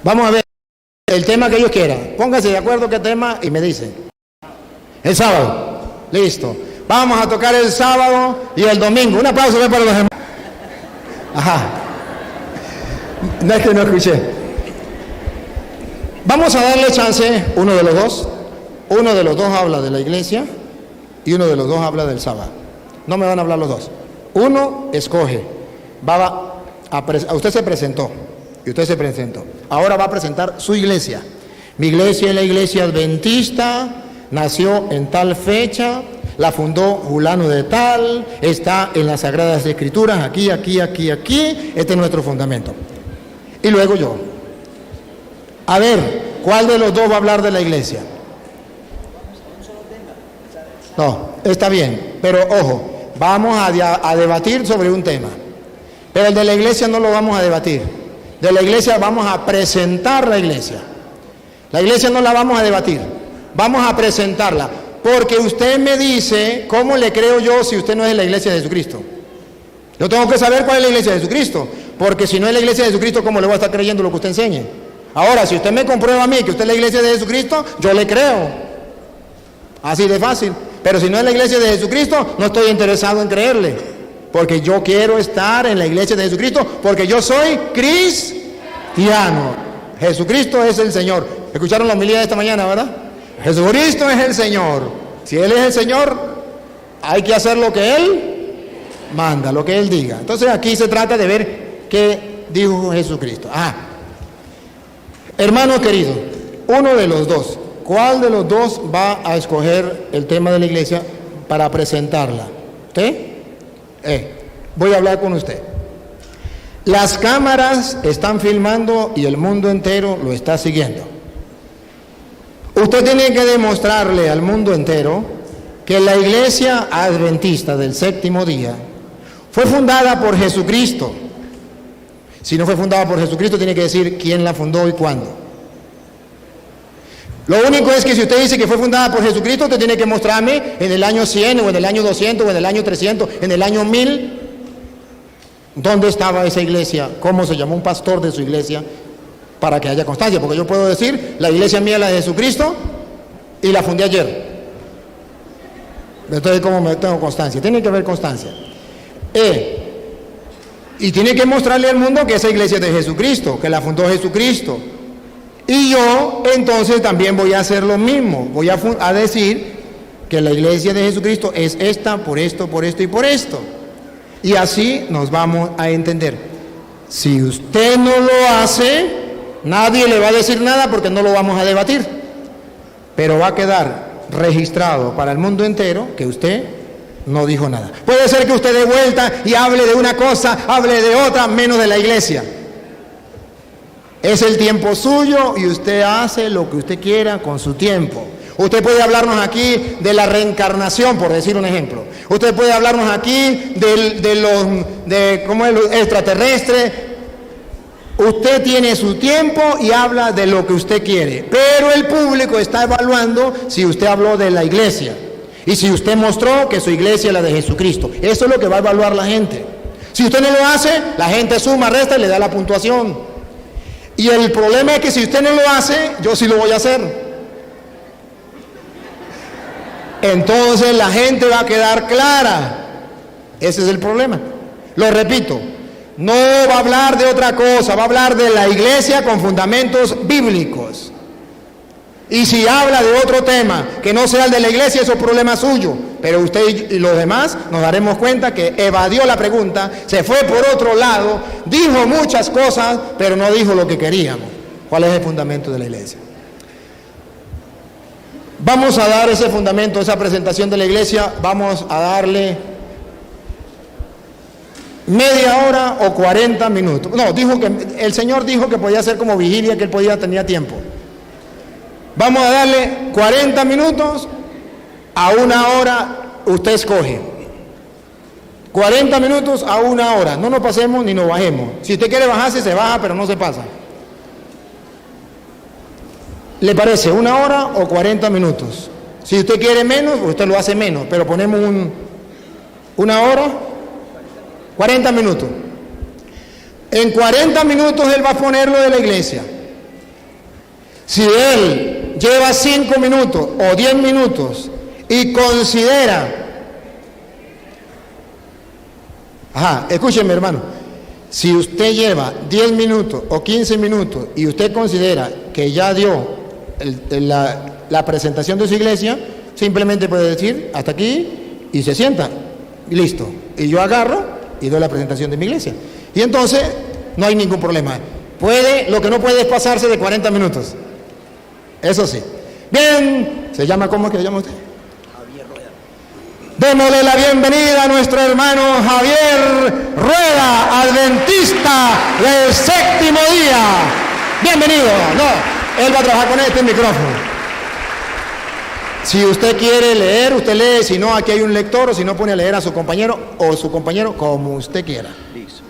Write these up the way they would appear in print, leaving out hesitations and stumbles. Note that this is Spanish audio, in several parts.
Vamos a ver el tema que ellos quieran. Pónganse de acuerdo qué tema y me dicen. El sábado. Listo. Vamos a tocar el sábado y el domingo. Un aplauso para los demás. Ajá. No es que no escuché. Vamos a darle chance, uno de los dos. Uno de los dos habla de la iglesia y uno de los dos habla del sábado. No me van a hablar los dos. Uno escoge. Usted se presentó. Y usted se presentó. Ahora va a presentar su iglesia. Mi iglesia es la iglesia adventista, nació en tal fecha, la fundó fulano de tal, está en las Sagradas Escrituras, aquí, este es nuestro fundamento. Y luego yo. A ver, ¿cuál de los dos va a hablar de la iglesia? No, está bien, pero ojo, vamos a debatir sobre un tema. Pero el de la iglesia no lo vamos a debatir. De la iglesia vamos a presentar la iglesia. La iglesia no la vamos a debatir, vamos a presentarla. Porque usted me dice, ¿cómo le creo yo si usted no es de la iglesia de Jesucristo? Yo tengo que saber cuál es la iglesia de Jesucristo. Porque si no es la iglesia de Jesucristo, ¿cómo le voy a estar creyendo lo que usted enseñe? Ahora, si usted me comprueba a mí que usted es la iglesia de Jesucristo, yo le creo. Así de fácil. Pero si no es la iglesia de Jesucristo, no estoy interesado en creerle. Porque yo quiero estar en la iglesia de Jesucristo, porque yo soy cristiano. Jesucristo es el Señor. ¿Escucharon la homilía de esta mañana, verdad? Jesucristo es el Señor. Si Él es el Señor, hay que hacer lo que Él manda, lo que Él diga. Entonces aquí se trata de ver qué dijo Jesucristo. Hermano querido, uno de los dos, ¿cuál de los dos va a escoger el tema de la iglesia para presentarla? ¿Usted? Voy a hablar con usted. Las cámaras están filmando y el mundo entero lo está siguiendo. Usted tiene que demostrarle al mundo entero que la iglesia adventista del séptimo día fue fundada por Jesucristo. Si no fue fundada por Jesucristo, tiene que decir quién la fundó y cuándo. Lo único es que si usted dice que fue fundada por Jesucristo, usted tiene que mostrarme en el año 100 o en el año 200 o en el año 300, en el año 1000, dónde estaba esa iglesia, cómo se llamó un pastor de su iglesia, para que haya constancia. Porque yo puedo decir, la iglesia mía es la de Jesucristo y la fundé ayer. Entonces, ¿cómo me tengo constancia? Tiene que haber constancia. Y tiene que mostrarle al mundo que esa iglesia es de Jesucristo, que la fundó Jesucristo. Y yo entonces también voy a hacer lo mismo. Voy a decir que la iglesia de Jesucristo es esta, por esto y por esto. Y así nos vamos a entender. Si usted no lo hace, nadie le va a decir nada porque no lo vamos a debatir. Pero va a quedar registrado para el mundo entero que usted no dijo nada. Puede ser que usted dé vuelta y hable de una cosa, hable de otra, menos de la iglesia. Es el tiempo suyo y usted hace lo que usted quiera con su tiempo. Usted puede hablarnos aquí de la reencarnación, por decir un ejemplo. Usted puede hablarnos aquí de los extraterrestres. Usted tiene su tiempo y habla de lo que usted quiere. Pero el público está evaluando si usted habló de la iglesia. Y si usted mostró que su iglesia es la de Jesucristo. Eso es lo que va a evaluar la gente. Si usted no lo hace, la gente suma, resta y le da la puntuación. Y el problema es que si usted no lo hace, yo sí lo voy a hacer. Entonces la gente va a quedar clara. Ese es el problema. Lo repito, no va a hablar de otra cosa, va a hablar de la iglesia con fundamentos bíblicos. Y si habla de otro tema que no sea el de la iglesia, eso es problema suyo. Pero usted y los demás nos daremos cuenta que evadió la pregunta, se fue por otro lado, dijo muchas cosas, pero no dijo lo que queríamos. ¿Cuál es el fundamento de la iglesia? Vamos a dar ese fundamento, esa presentación de la iglesia, vamos a darle media hora o 40 minutos. No, el Señor dijo que podía ser como vigilia, que él tenía tiempo. Vamos a darle 40 minutos a una hora, usted escoge. 40 minutos a una hora, no nos pasemos ni nos bajemos. Si usted quiere bajarse, se baja, pero no se pasa. ¿Le parece una hora o 40 minutos? Si usted quiere menos, usted lo hace menos, pero ponemos una hora, 40 minutos. En 40 minutos él va a poner lo de la iglesia. Si él lleva 5 minutos o 10 minutos y considera, escúcheme, hermano, si usted lleva 10 minutos o 15 minutos y usted considera que ya dio la presentación de su iglesia, simplemente puede decir hasta aquí y se sienta y listo. Y yo agarro y doy la presentación de mi iglesia. Y entonces no hay ningún problema. Lo que no puede es pasarse de 40 minutos. Eso sí. Bien, ¿cómo es que se llama usted? Javier Rueda. Démosle la bienvenida a nuestro hermano Javier Rueda, adventista del séptimo día. Bienvenido. No, él va a trabajar con este micrófono. Si usted quiere leer, usted lee. Si no, aquí hay un lector, o si no, pone a leer a su compañero o su compañero como usted quiera. Listo.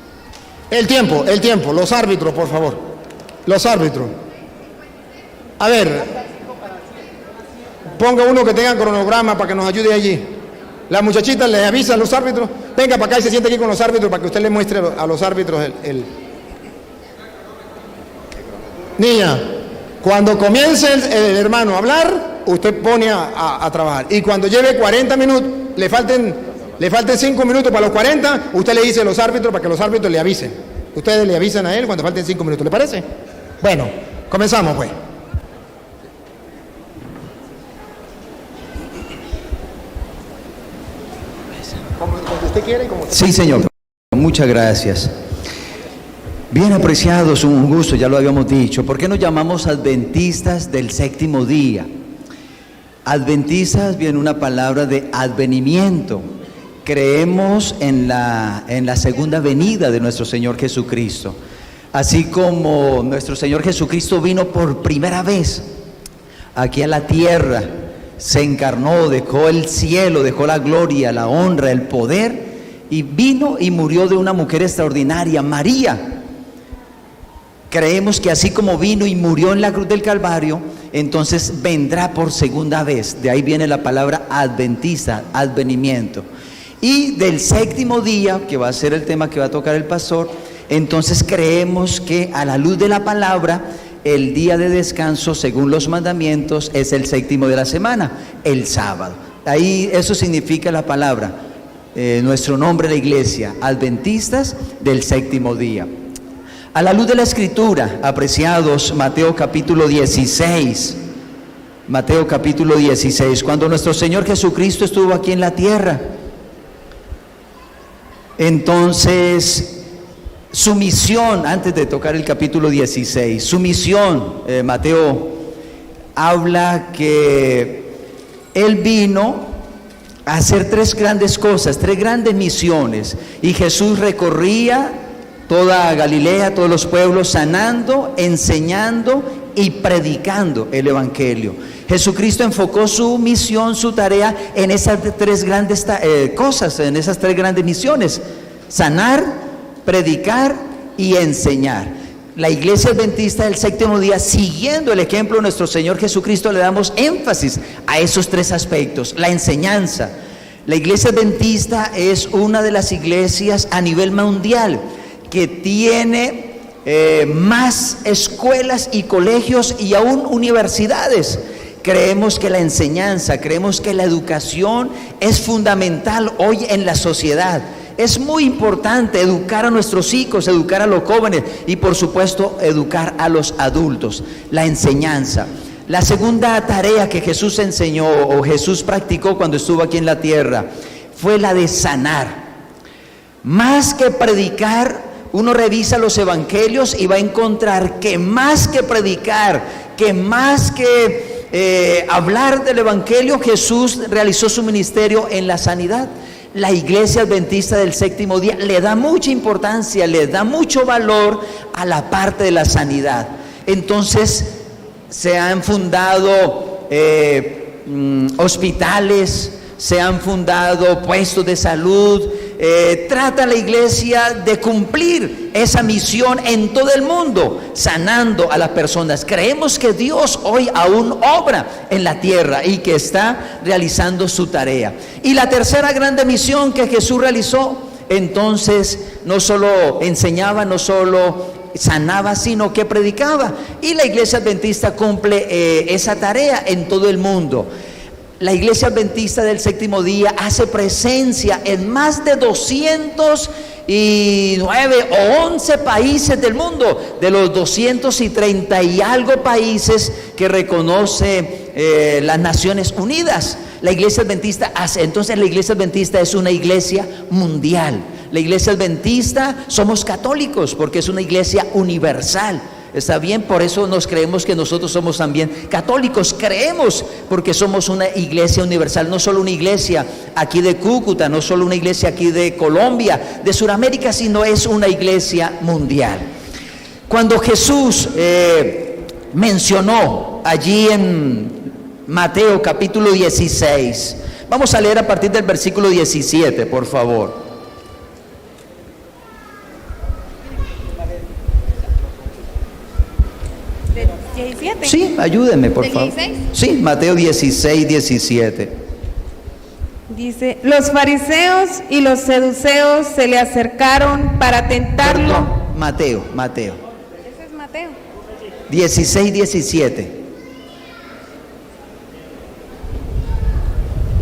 El tiempo, los árbitros, por favor. Los árbitros. A ver, ponga uno que tenga cronograma para que nos ayude allí. Las muchachitas le avisan a los árbitros. Venga para acá y se siente aquí con los árbitros para que usted le muestre a los árbitros el... Niña, cuando comience el hermano a hablar, usted pone a trabajar. Y cuando lleve 40 minutos, le falten 5 minutos para los 40, usted le dice a los árbitros para que los árbitros le avisen. Ustedes le avisan a él cuando falten 5 minutos, ¿le parece? Bueno, comenzamos pues. Como usted quiere y como usted Sí, señor. Muchas gracias. Bien apreciados, un gusto, ya lo habíamos dicho. ¿Por qué nos llamamos adventistas del séptimo día? Adventistas viene una palabra de advenimiento. Creemos en la segunda venida de nuestro Señor Jesucristo. Así como nuestro Señor Jesucristo vino por primera vez aquí a la tierra, se encarnó, dejó el cielo, dejó la gloria, la honra, el poder, y vino y murió de una mujer extraordinaria, María. Creemos que así como vino y murió en la cruz del Calvario, entonces vendrá por segunda vez. De ahí viene la palabra adventista, advenimiento. Y del séptimo día, que va a ser el tema que va a tocar el pastor, entonces creemos que a la luz de la palabra, el día de descanso, según los mandamientos, es el séptimo de la semana, el sábado. Ahí eso significa la palabra, nuestro nombre de la iglesia, adventistas del séptimo día. A la luz de la escritura, apreciados, Mateo capítulo 16, Mateo capítulo 16, cuando nuestro Señor Jesucristo estuvo aquí en la tierra, entonces su misión, antes de tocar el capítulo 16, su misión, Mateo habla que Él vino a hacer 3 grandes cosas, 3 grandes misiones, y Jesús recorría toda Galilea, todos los pueblos, sanando, enseñando y predicando el evangelio. Jesucristo enfocó su misión, su tarea en esas 3 grandes cosas, en esas 3 grandes misiones: sanar, predicar y enseñar. La iglesia adventista del séptimo día, siguiendo el ejemplo de nuestro Señor Jesucristo, le damos énfasis a esos 3 aspectos. La enseñanza. La iglesia adventista es una de las iglesias a nivel mundial que tiene más escuelas y colegios y aún universidades. Creemos que la enseñanza, creemos que la educación es fundamental hoy en la sociedad. Es muy importante educar a nuestros hijos, educar a los jóvenes y por supuesto educar a los adultos. La enseñanza. La segunda tarea que Jesús enseñó o Jesús practicó cuando estuvo aquí en la tierra fue la de sanar. Más que predicar, uno revisa los evangelios y va a encontrar que más que predicar, que más que hablar del evangelio, Jesús realizó su ministerio en la sanidad. La iglesia adventista del séptimo día le da mucha importancia, le da mucho valor a la parte de la sanidad. Entonces se han fundado hospitales, se han fundado puestos de salud. Trata la iglesia de cumplir esa misión en todo el mundo, sanando a las personas. Creemos que Dios hoy aún obra en la tierra y que está realizando su tarea. Y la tercera grande misión que Jesús realizó, entonces no solo enseñaba, no solo sanaba, sino que predicaba. Y la iglesia adventista cumple esa tarea en todo el mundo. La iglesia adventista del séptimo día hace presencia en más de 209 o 11 países del mundo, de los 230 y algo países que reconoce las Naciones Unidas. La iglesia adventista hace, entonces la iglesia adventista es una iglesia mundial. La iglesia adventista somos católicos porque es una iglesia universal. ¿Está bien? Por eso nos creemos que nosotros somos también católicos. Creemos porque somos una iglesia universal, no solo una iglesia aquí de Cúcuta, no solo una iglesia aquí de Colombia, de Sudamérica, sino es una iglesia mundial. Cuando Jesús mencionó allí en Mateo capítulo 16, vamos a leer a partir del versículo 17, por favor. Sí, ayúdenme por favor. 16? Sí, Mateo 16, 17. Dice, los fariseos y los seduceos se le acercaron para tentarlo. Perdón, Mateo. Ese es Mateo. 16, 17.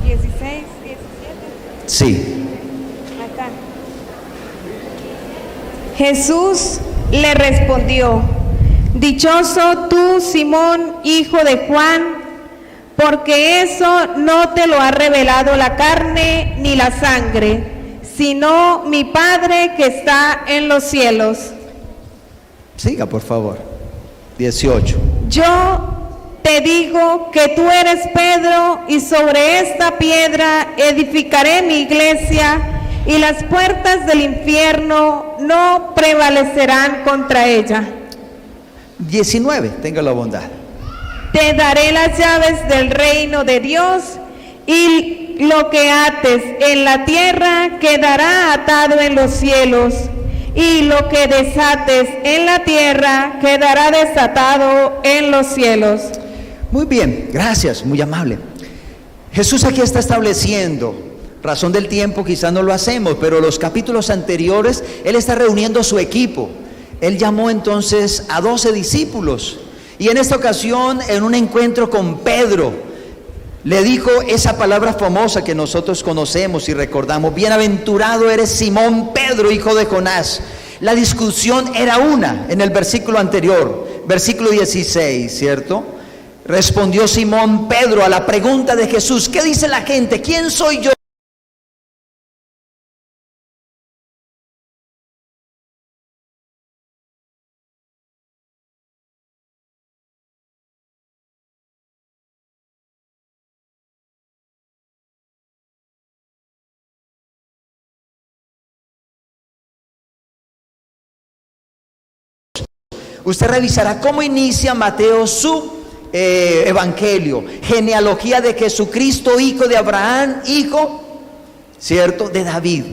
16, 17. Sí. Acá. Jesús le respondió: dichoso tú, Simón, hijo de Juan, porque eso no te lo ha revelado la carne ni la sangre, sino mi Padre que está en los cielos. Siga, por favor. 18. Yo te digo que tú eres Pedro, y sobre esta piedra edificaré mi iglesia, y las puertas del infierno no prevalecerán contra ella. 19, tenga la bondad. Te daré las llaves del reino de Dios, y lo que ates en la tierra quedará atado en los cielos, y lo que desates en la tierra quedará desatado en los cielos. Muy bien, gracias, muy amable. Jesús aquí está estableciendo, razón del tiempo quizás no lo hacemos, pero los capítulos anteriores Él está reuniendo a su equipo. Él llamó entonces a 12 discípulos y en esta ocasión, en un encuentro con Pedro, le dijo esa palabra famosa que nosotros conocemos y recordamos: bienaventurado eres Simón Pedro, hijo de Jonás. La discusión era una en el versículo anterior, versículo 16, ¿cierto? Respondió Simón Pedro a la pregunta de Jesús: ¿qué dice la gente? ¿Quién soy yo? Usted revisará cómo inicia Mateo su evangelio: genealogía de Jesucristo, hijo de Abraham, hijo, ¿cierto?, de David.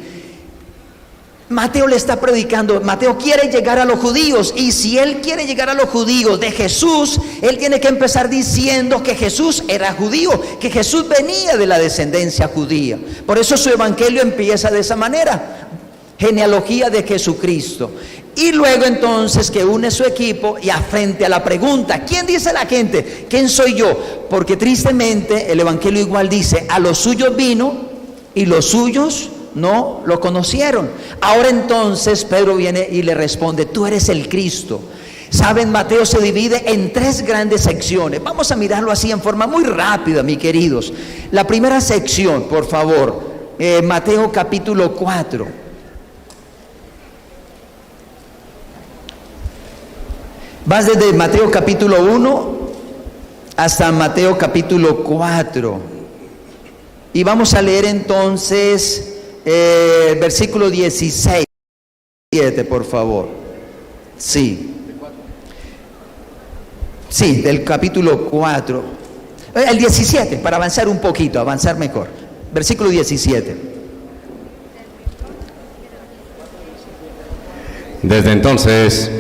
Mateo le está predicando, Mateo quiere llegar a los judíos, y si él quiere llegar a los judíos de Jesús, él tiene que empezar diciendo que Jesús era judío, que Jesús venía de la descendencia judía. Por eso su evangelio empieza de esa manera: genealogía de Jesucristo. Y luego entonces que une su equipo y frente a la pregunta: ¿quién dice la gente? ¿Quién soy yo? Porque tristemente el evangelio igual dice: a los suyos vino y los suyos no lo conocieron. Ahora entonces Pedro viene y le responde: tú eres el Cristo. Saben, Mateo se divide en 3 grandes secciones. Vamos a mirarlo así en forma muy rápida, mis queridos. La primera sección, por favor, Mateo capítulo 4. Vas desde Mateo capítulo 1 hasta Mateo capítulo 4. Y vamos a leer entonces versículo 16, por favor. Sí. Sí, del capítulo 4. El 17, para avanzar un poquito, avanzar mejor. Versículo 17. Desde entonces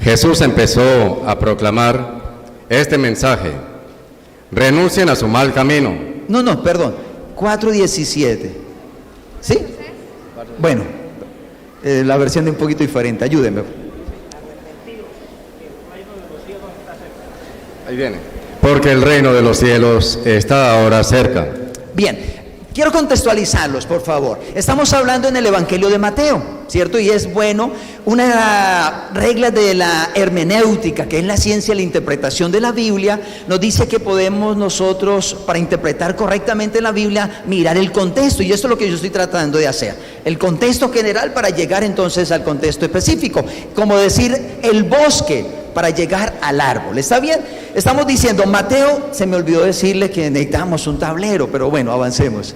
Jesús empezó a proclamar este mensaje: renuncien a su mal camino. No, perdón, 4:17. ¿Sí? Bueno, la versión de un poquito diferente, ayúdenme. Ahí viene. Porque el reino de los cielos está ahora cerca. Bien, quiero contextualizarlos, por favor. Estamos hablando en el Evangelio de Mateo, ¿cierto? Y es bueno, una regla de la hermenéutica, que es la ciencia de la interpretación de la Biblia, nos dice que podemos nosotros, para interpretar correctamente la Biblia, mirar el contexto. Y esto es lo que yo estoy tratando de hacer. El contexto general para llegar entonces al contexto específico. Como decir, el bosque para llegar al árbol. ¿Está bien? Estamos diciendo, Mateo, se me olvidó decirle que necesitamos un tablero, pero bueno, avancemos.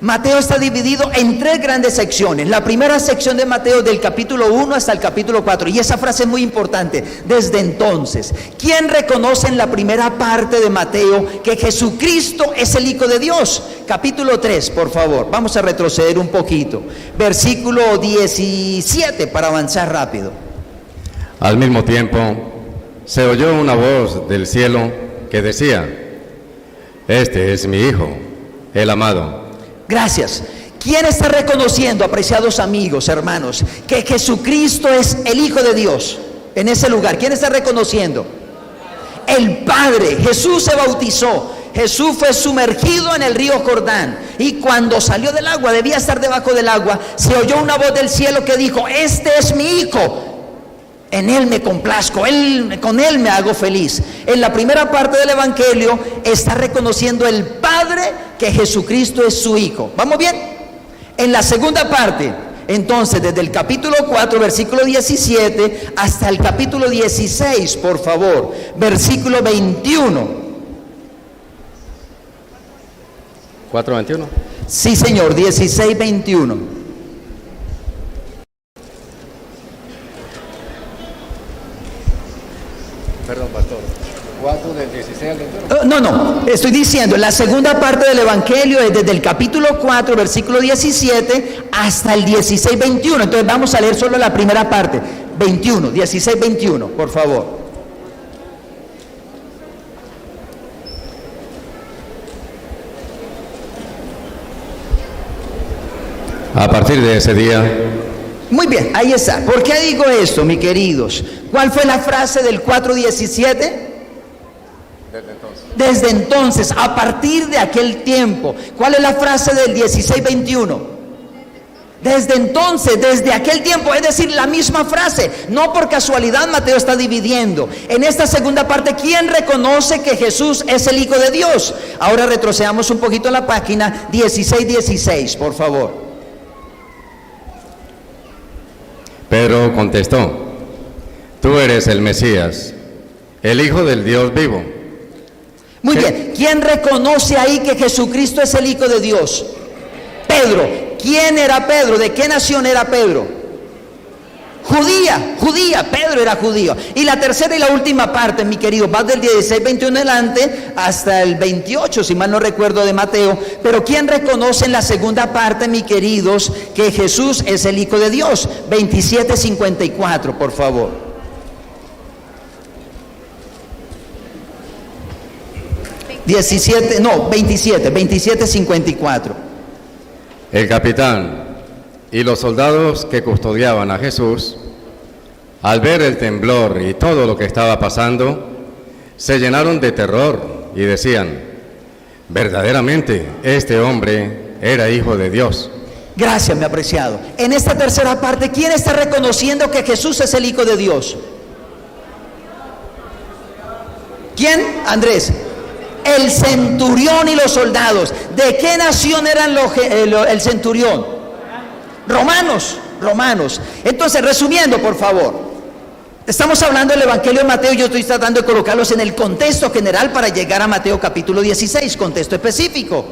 Mateo está dividido en 3 grandes secciones. La primera sección de Mateo, del capítulo 1 hasta el capítulo 4, y esa frase es muy importante, desde entonces. ¿Quién reconoce en la primera parte de Mateo que Jesucristo es el Hijo de Dios? Capítulo 3, por favor, vamos a retroceder un poquito. Versículo 17, para avanzar rápido. Al mismo tiempo, se oyó una voz del cielo que decía: este es mi Hijo, el amado. Gracias. ¿Quién está reconociendo, apreciados amigos, hermanos, que Jesucristo es el Hijo de Dios en ese lugar? ¿Quién está reconociendo? El Padre. Jesús se bautizó. Jesús fue sumergido en el río Jordán, y cuando salió del agua, debía estar debajo del agua, se oyó una voz del cielo que dijo: este es mi Hijo, en Él me complazco, con Él me hago feliz. En la primera parte del Evangelio está reconociendo el Padre que Jesucristo es su Hijo. ¿Vamos bien? En la segunda parte, entonces, desde el capítulo 4, versículo 17, hasta el capítulo 16, por favor, versículo 21. ¿4:21? Sí, señor, 16, 21. Perdón, pastor. 4 del 16 al 21. No, estoy diciendo, la segunda parte del Evangelio es desde el capítulo 4, versículo 17, hasta el 16, 21. Entonces vamos a leer solo la primera parte, 21, 16, 21, por favor. A partir de ese día, Muy bien, ahí está. ¿Por qué digo esto, mis queridos? ¿Cuál fue la frase del 4:17? Desde entonces, a partir de aquel tiempo. ¿Cuál es la frase del 16:21? Desde entonces, desde aquel tiempo, es decir, la misma frase. No por casualidad Mateo está dividiendo. En esta segunda parte, ¿quién reconoce que Jesús es el Hijo de Dios? Ahora retrocedamos un poquito a la página 16, por favor. Pedro contestó: tú eres el Mesías, el Hijo del Dios vivo. Muy bien, ¿quién reconoce ahí que Jesucristo es el Hijo de Dios? Pedro. ¿Quién era Pedro? ¿De qué nación era Pedro? Judía, Pedro era judío. Y la tercera y la última parte, mi querido, va del 16, 21 en adelante hasta el 28, si mal no recuerdo, de Mateo. Pero ¿quién reconoce en la segunda parte, mi queridos, que Jesús es el Hijo de Dios? 27, 54, por favor. No, 27, 54. El capitán y los soldados que custodiaban a Jesús, al ver el temblor y todo lo que estaba pasando, se llenaron de terror y decían: verdaderamente este hombre era Hijo de Dios. Gracias, mi apreciado. En esta tercera parte, ¿quién está reconociendo que Jesús es el Hijo de Dios? ¿Quién? Andrés. El centurión y los soldados. ¿De qué nación eran el centurión? Romanos. Entonces, resumiendo, por favor, estamos hablando del Evangelio de Mateo. Yo estoy tratando de colocarlos en el contexto general para llegar a Mateo capítulo 16, contexto específico.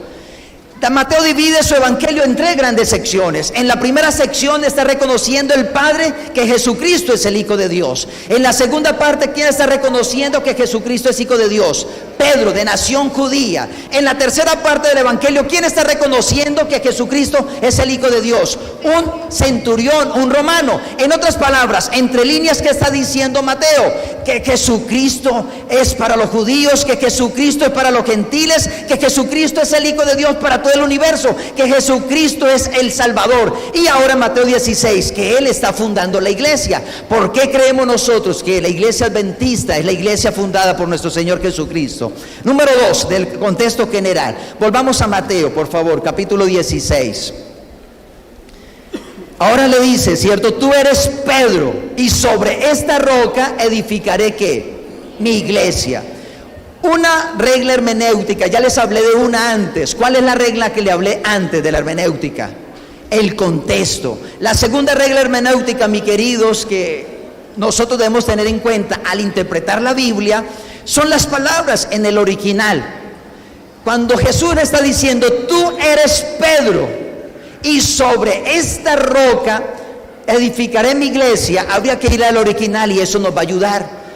Mateo divide su evangelio en 3 grandes secciones. En la primera sección está reconociendo el Padre que Jesucristo es el Hijo de Dios. En la segunda parte, ¿quién está reconociendo que Jesucristo es Hijo de Dios? Pedro, de nación judía. En la tercera parte del evangelio, ¿quién está reconociendo que Jesucristo es el Hijo de Dios? Un centurión, un romano. En otras palabras, entre líneas, ¿qué está diciendo Mateo? Que Jesucristo es para los judíos, que Jesucristo es para los gentiles, que Jesucristo es el Hijo de Dios para mandato del universo, que Jesucristo es el Salvador. Y ahora en Mateo 16, que Él está fundando la iglesia. ¿Por qué creemos nosotros que la iglesia adventista es la iglesia fundada por nuestro Señor Jesucristo? Número 2, del contexto general. Volvamos a Mateo, por favor, capítulo 16. Ahora le dice, ¿cierto? Tú eres Pedro, y sobre esta roca edificaré, ¿qué? Mi iglesia. Una regla hermenéutica, ya les hablé de una antes. ¿Cuál es la regla que le hablé antes de la hermenéutica? El contexto. La segunda regla hermenéutica, mis queridos, que nosotros debemos tener en cuenta al interpretar la Biblia, son las palabras en el original. Cuando Jesús está diciendo, tú eres Pedro, y sobre esta roca edificaré mi iglesia, habría que ir al original y eso nos va a ayudar.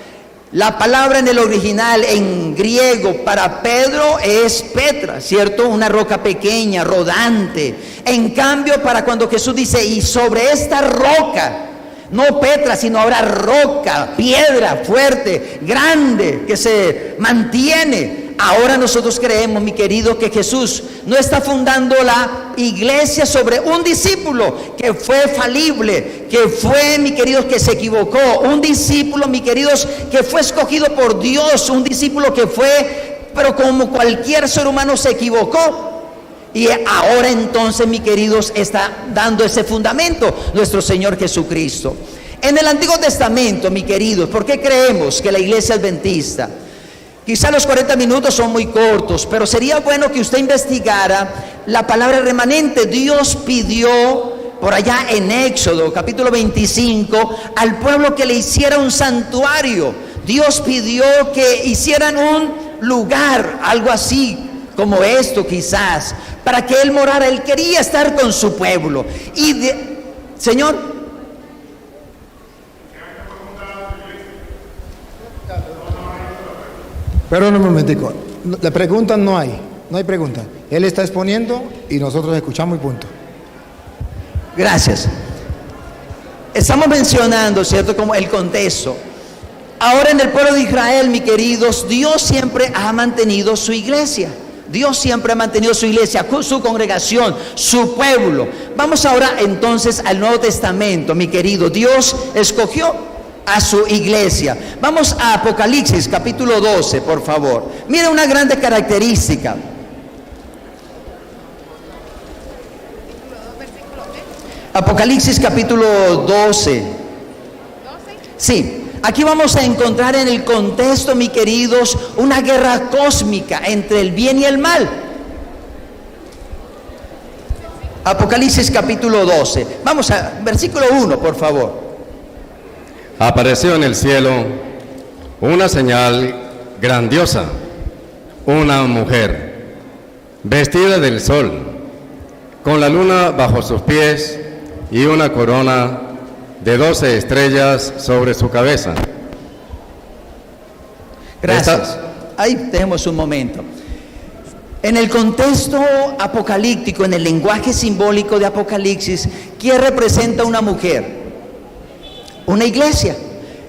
La palabra en el original, en griego, para Pedro es Petra, ¿cierto? Una roca pequeña, rodante. En cambio, para cuando Jesús dice, y sobre esta roca, no Petra, sino ahora roca, piedra fuerte, grande, que se mantiene. Ahora nosotros creemos, mi querido, que Jesús no está fundando la iglesia sobre un discípulo que fue falible, que fue, mi queridos, que se equivocó, un discípulo, mi queridos, que fue escogido por Dios, un discípulo que fue, pero como cualquier ser humano se equivocó. Y ahora entonces, mi queridos, está dando ese fundamento nuestro Señor Jesucristo. En el Antiguo Testamento, mi queridos, ¿por qué creemos que la iglesia adventista? Quizá los 40 minutos son muy cortos, pero sería bueno que usted investigara la palabra remanente. Dios pidió por allá en Éxodo, capítulo 25, al pueblo que le hiciera un santuario. Dios pidió que hicieran un lugar, algo así como esto quizás, para que Él morara. Él quería estar con su pueblo. Señor, pero un momentico, la pregunta no hay pregunta. Él está exponiendo y nosotros escuchamos y punto. Gracias. Estamos mencionando, ¿cierto?, como el contexto. Ahora en el pueblo de Israel, mis queridos, Dios siempre ha mantenido su iglesia. Dios siempre ha mantenido su iglesia, su congregación, su pueblo. Vamos ahora entonces al Nuevo Testamento, mi querido. Dios escogió a su iglesia. Vamos a Apocalipsis capítulo 12, por favor. Mira una grande característica. Apocalipsis capítulo 12. Sí, aquí vamos a encontrar en el contexto, mis queridos, una guerra cósmica entre el bien y el mal. Apocalipsis capítulo 12. Vamos a versículo 1, por favor. Apareció en el cielo una señal grandiosa, una mujer vestida del sol, con la luna bajo sus pies y una corona de 12 estrellas sobre su cabeza. Gracias. Ahí tenemos un momento. En el contexto apocalíptico, en el lenguaje simbólico de Apocalipsis, ¿quién representa una mujer? Una iglesia.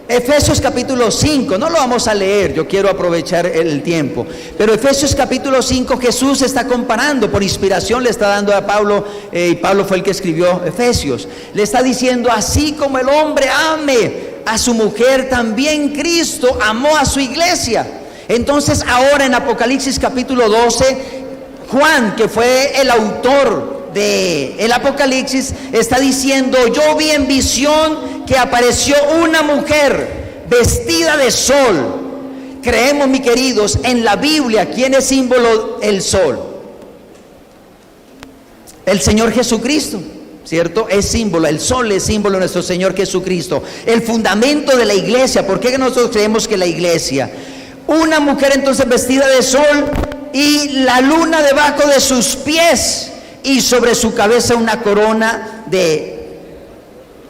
Efesios capítulo 5, no lo vamos a leer, yo quiero aprovechar el tiempo, pero Efesios capítulo 5, Jesús está comparando, por inspiración le está dando a Pablo, y Pablo fue el que escribió Efesios, le está diciendo, así como el hombre ame a su mujer, también Cristo amó a su iglesia. Entonces ahora en Apocalipsis capítulo 12, Juan, que fue el autor de el Apocalipsis, está diciendo, yo vi en visión que apareció una mujer vestida de sol. Creemos, mis queridos, en la Biblia, ¿quién es símbolo el sol? El Señor Jesucristo, ¿cierto? Es símbolo, el sol es símbolo de nuestro Señor Jesucristo. El fundamento de la iglesia. ¿Por qué nosotros creemos que la iglesia? Una mujer entonces vestida de sol y la luna debajo de sus pies, y sobre su cabeza una corona de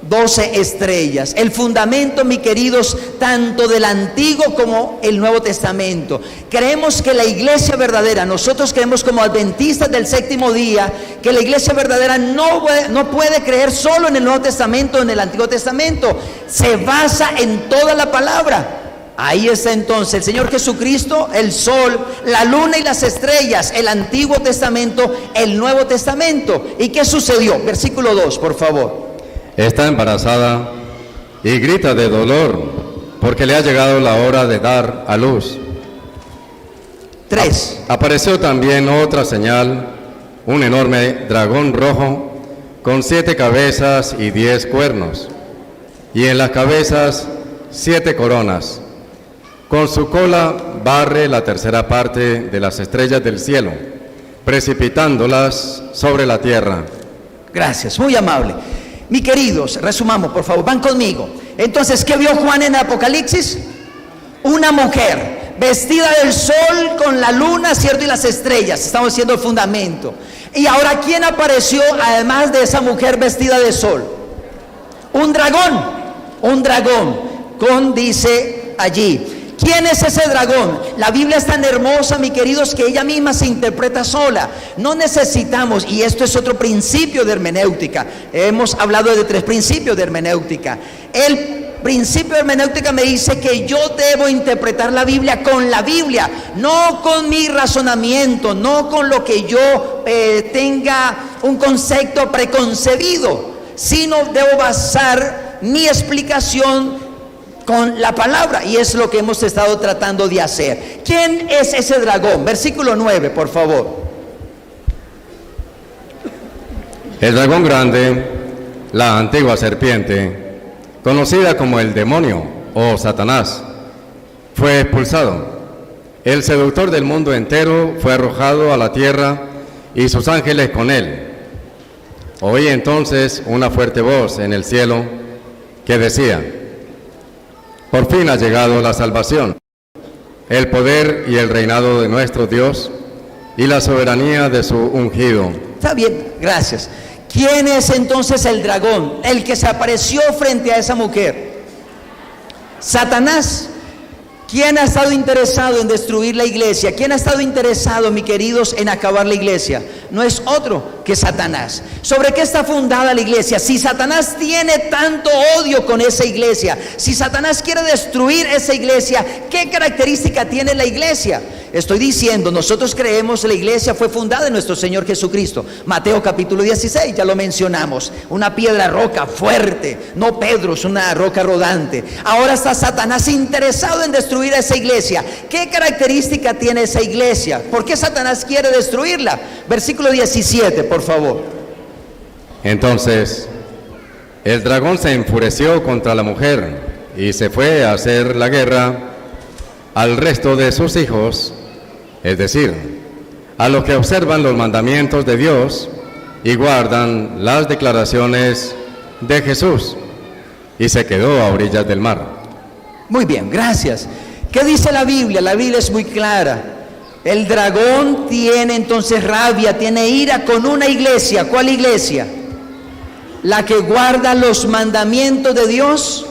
12 estrellas. El fundamento, mis queridos, tanto del Antiguo como el Nuevo Testamento. Creemos que la iglesia verdadera, nosotros creemos como adventistas del séptimo día, que la iglesia verdadera no puede creer solo en el Nuevo Testamento o en el Antiguo Testamento. Se basa en toda la palabra. Ahí está entonces el Señor Jesucristo, el sol, la luna y las estrellas, el Antiguo Testamento, el Nuevo Testamento. ¿Y qué sucedió? Versículo 2, por favor. Está embarazada y grita de dolor porque le ha llegado la hora de dar a luz. 3. Apareció también otra señal, un enorme dragón rojo con 7 cabezas y 10 cuernos, y en las cabezas 7 coronas. Con su cola barre la tercera parte de las estrellas del cielo, precipitándolas sobre la tierra. Gracias, muy amable. Mis queridos, resumamos, por favor, van conmigo. Entonces, ¿qué vio Juan en Apocalipsis? Una mujer vestida del sol con la luna, ¿cierto? Y las estrellas, estamos haciendo el fundamento. Y ahora, ¿quién apareció además de esa mujer vestida de sol? Un dragón, dice allí. ¿Quién es ese dragón? La Biblia es tan hermosa, mis queridos, que ella misma se interpreta sola. No necesitamos, y esto es otro principio de hermenéutica. Hemos hablado de 3 principios de hermenéutica. El principio de hermenéutica me dice que yo debo interpretar la Biblia, no con mi razonamiento, no con lo que yo tenga un concepto preconcebido, sino debo basar mi explicación con la palabra, y es lo que hemos estado tratando de hacer. ¿Quién es ese dragón? Versículo 9, por favor. El dragón grande, la antigua serpiente, conocida como el demonio o Satanás, fue expulsado. El seductor del mundo entero fue arrojado a la tierra y sus ángeles con él. Oí entonces una fuerte voz en el cielo que decía: por fin ha llegado la salvación, el poder y el reinado de nuestro Dios y la soberanía de su ungido. Está bien, gracias. ¿Quién es entonces el dragón? El que se apareció frente a esa mujer. Satanás. ¿Quién ha estado interesado en destruir la iglesia? ¿Quién ha estado interesado, mis queridos, en acabar la iglesia? No es otro que Satanás. ¿Sobre qué está fundada la iglesia? Si Satanás tiene tanto odio con esa iglesia, si Satanás quiere destruir esa iglesia, ¿qué característica tiene la iglesia? Estoy diciendo, nosotros creemos que la iglesia fue fundada en nuestro Señor Jesucristo. Mateo capítulo 16, ya lo mencionamos. Una piedra roca fuerte, no Pedro, es una roca rodante. Ahora está Satanás interesado en destruir a esa iglesia. ¿Qué característica tiene esa iglesia? ¿Por qué Satanás quiere destruirla? Versículo 17, por favor. Entonces, el dragón se enfureció contra la mujer y se fue a hacer la guerra al resto de sus hijos, es decir, a los que observan los mandamientos de Dios y guardan las declaraciones de Jesús, y se quedó a orillas del mar. Muy bien, gracias. ¿Qué dice la Biblia? La Biblia es muy clara. El dragón tiene entonces rabia, tiene ira con una iglesia. ¿Cuál iglesia? La que guarda los mandamientos de Dios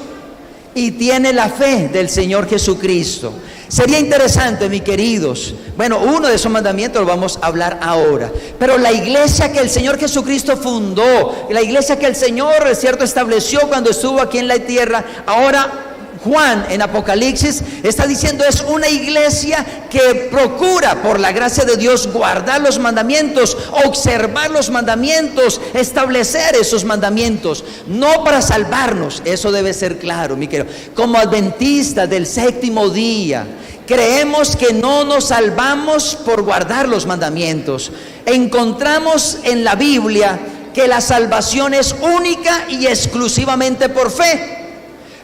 y tiene la fe del Señor Jesucristo. Sería interesante, mis queridos, bueno, uno de esos mandamientos lo vamos a hablar ahora, pero la iglesia que el Señor Jesucristo fundó, la iglesia que el Señor, cierto, estableció cuando estuvo aquí en la tierra, ahora Juan en Apocalipsis está diciendo es una iglesia que procura por la gracia de Dios guardar los mandamientos, observar los mandamientos, establecer esos mandamientos, no para salvarnos, eso debe ser claro, mi querido. Como adventistas del séptimo día, creemos que no nos salvamos por guardar los mandamientos. Encontramos en la Biblia que la salvación es única y exclusivamente por fe.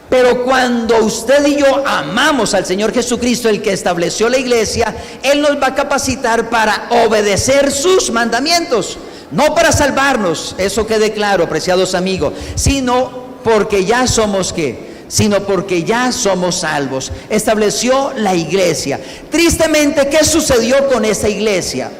Pero cuando usted y yo amamos al Señor Jesucristo, el que estableció la iglesia, Él nos va a capacitar para obedecer sus mandamientos, no para salvarnos, eso quede claro, apreciados amigos, sino porque ya somos ¿qué? Sino porque ya somos salvos. Estableció la iglesia. Tristemente, ¿qué sucedió con esa iglesia?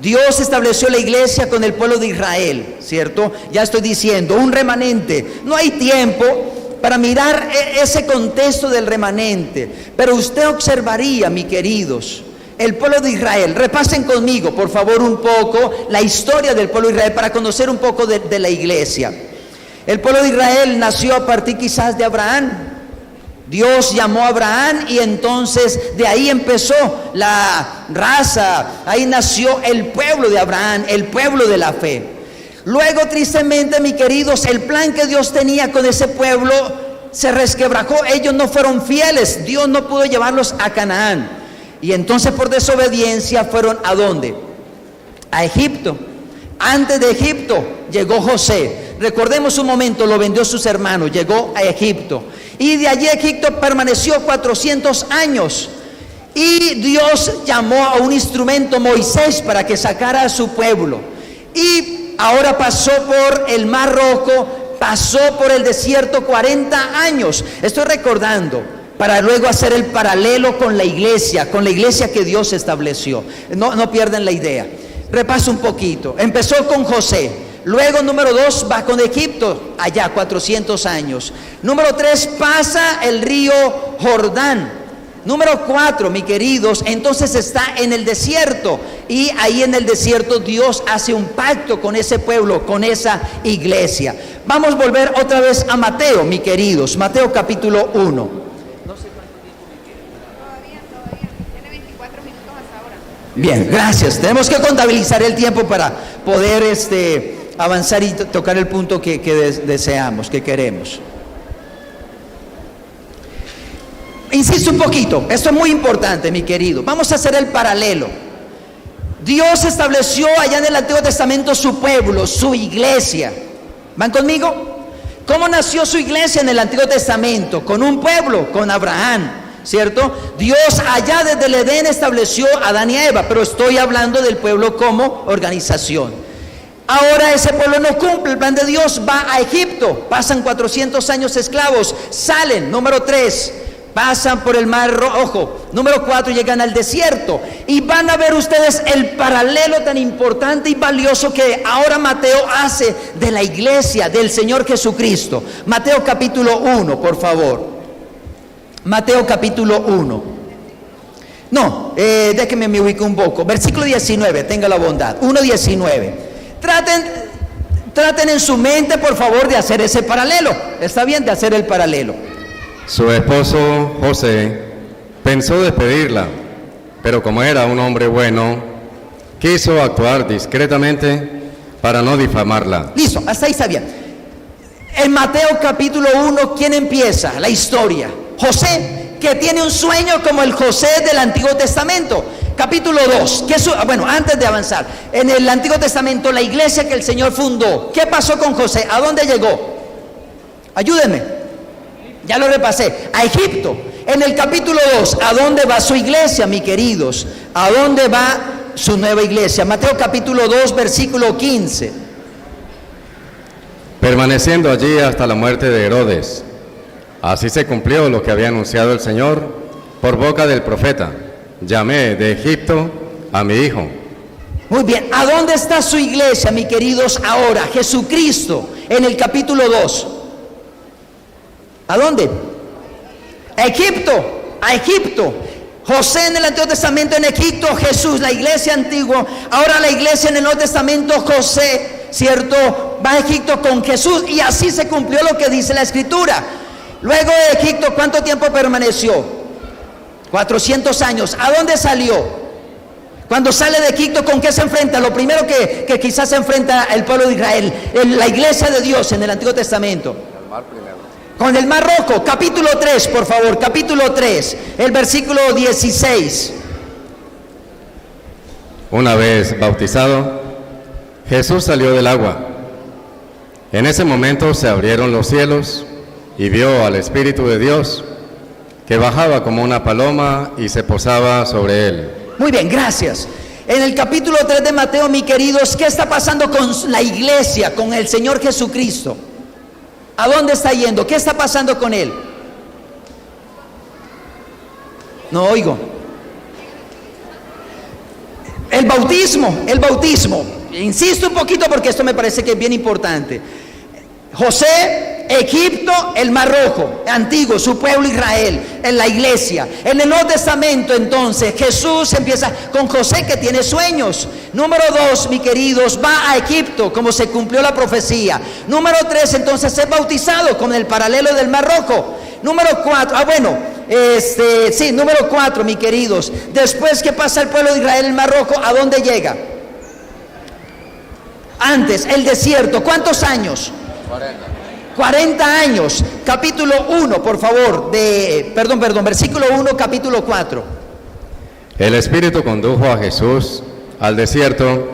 Dios estableció la iglesia con el pueblo de Israel, ¿cierto? Ya estoy diciendo, un remanente. No hay tiempo para mirar ese contexto del remanente, pero usted observaría, mis queridos, el pueblo de Israel. Repasen conmigo, por favor, un poco la historia del pueblo de Israel para conocer un poco de la iglesia. El pueblo de Israel nació a partir quizás de Abraham, Dios llamó a Abraham y entonces de ahí empezó la raza, ahí nació el pueblo de Abraham, el pueblo de la fe. Luego, tristemente, mis queridos, el plan que Dios tenía con ese pueblo se resquebrajó. Ellos no fueron fieles, Dios no pudo llevarlos a Canaán. Y entonces por desobediencia fueron ¿a dónde? A Egipto. Antes de Egipto llegó José. Recordemos un momento, lo vendió a sus hermanos, llegó a Egipto. Y de allí Egipto permaneció 400 años. Y Dios llamó a un instrumento, Moisés, para que sacara a su pueblo. Y ahora pasó por el Mar Rojo, pasó por el desierto 40 años. Estoy recordando, para luego hacer el paralelo con la iglesia que Dios estableció. No pierdan la idea. Repaso un poquito. Empezó con José. Luego, número 2, va con Egipto, allá 400 años. Número 3, pasa el río Jordán. Número 4, mis queridos, entonces está en el desierto. Y ahí en el desierto Dios hace un pacto con ese pueblo, con esa iglesia. Vamos a volver otra vez a Mateo, mis queridos. Mateo capítulo 1. Bien, gracias. Tenemos que contabilizar el tiempo para poder avanzar y tocar el punto que deseamos, que queremos. Insisto un poquito, esto es muy importante, mi querido. Vamos a hacer el paralelo. Dios estableció allá en el Antiguo Testamento su pueblo, su iglesia. ¿Van conmigo? ¿Cómo nació su iglesia en el Antiguo Testamento? Con un pueblo, con Abraham, ¿cierto? Dios allá desde el Edén estableció a Adán y a Eva, pero estoy hablando del pueblo como organización. Ahora ese pueblo no cumple el plan de Dios, va a Egipto, pasan 400 años esclavos, salen, número 3, pasan por el Mar Rojo, número 4, llegan al desierto, y van a ver ustedes el paralelo tan importante y valioso que ahora Mateo hace de la iglesia del Señor Jesucristo. Mateo capítulo 1, por favor. Mateo capítulo 1. No, déjenme me ubico un poco. Versículo 19, tenga la bondad. 1:19. Traten en su mente, por favor, de hacer ese paralelo. Está bien de hacer el paralelo. Su esposo José pensó despedirla, pero como era un hombre bueno, quiso actuar discretamente para no difamarla. Listo, hasta ahí está bien. En Mateo capítulo 1, ¿quién empieza la historia? José, que tiene un sueño como el José del Antiguo Testamento. Capítulo 2, antes de avanzar, en el Antiguo Testamento, la iglesia que el Señor fundó, ¿qué pasó con José? ¿A dónde llegó? Ayúdenme, ya lo repasé, a Egipto. En el capítulo 2, ¿a dónde va su iglesia, mis queridos? ¿A dónde va su nueva iglesia? Mateo capítulo 2, versículo 15. Permaneciendo allí hasta la muerte de Herodes. Así se cumplió lo que había anunciado el Señor por boca del profeta. Llamé de Egipto a mi hijo. Muy bien, ¿a dónde está su iglesia, mis queridos, ahora? Jesucristo, en el capítulo 2. ¿A dónde? A Egipto. José en el Antiguo Testamento, en Egipto, Jesús, la iglesia antigua. Ahora la iglesia en el Nuevo Testamento, José, ¿cierto? Va a Egipto con Jesús, y así se cumplió lo que dice la Escritura. Luego de Egipto, ¿cuánto tiempo permaneció? 400 años. ¿A dónde salió? Cuando sale de Egipto, ¿con qué se enfrenta? Lo primero que quizás se enfrenta el pueblo de Israel, la iglesia de Dios en el Antiguo Testamento. Con el Mar Rojo. Capítulo 3, por favor, capítulo 3, el versículo 16. Una vez bautizado, Jesús salió del agua. En ese momento se abrieron los cielos y vio al Espíritu de Dios que bajaba como una paloma y se posaba sobre él. Muy bien, gracias. En el capítulo 3 de Mateo, mis queridos, ¿qué está pasando con la iglesia, con el Señor Jesucristo? ¿A dónde está yendo? ¿Qué está pasando con él? No oigo. El bautismo. Insisto un poquito porque esto me parece que es bien importante. José, Egipto, el Mar Rojo, antiguo, su pueblo Israel, en la iglesia. En el Nuevo Testamento, entonces, Jesús empieza con José, que tiene sueños. Número 2, mis queridos, va a Egipto, como se cumplió la profecía. Número 3, entonces, es bautizado con el paralelo del Mar Rojo. Número 4, número 4, mis queridos. Después que pasa el pueblo de Israel el Mar Rojo, ¿a dónde llega? Antes, el desierto. ¿Cuántos años? 40 años. Capítulo 1, por favor, versículo 1, capítulo 4. El Espíritu condujo a Jesús al desierto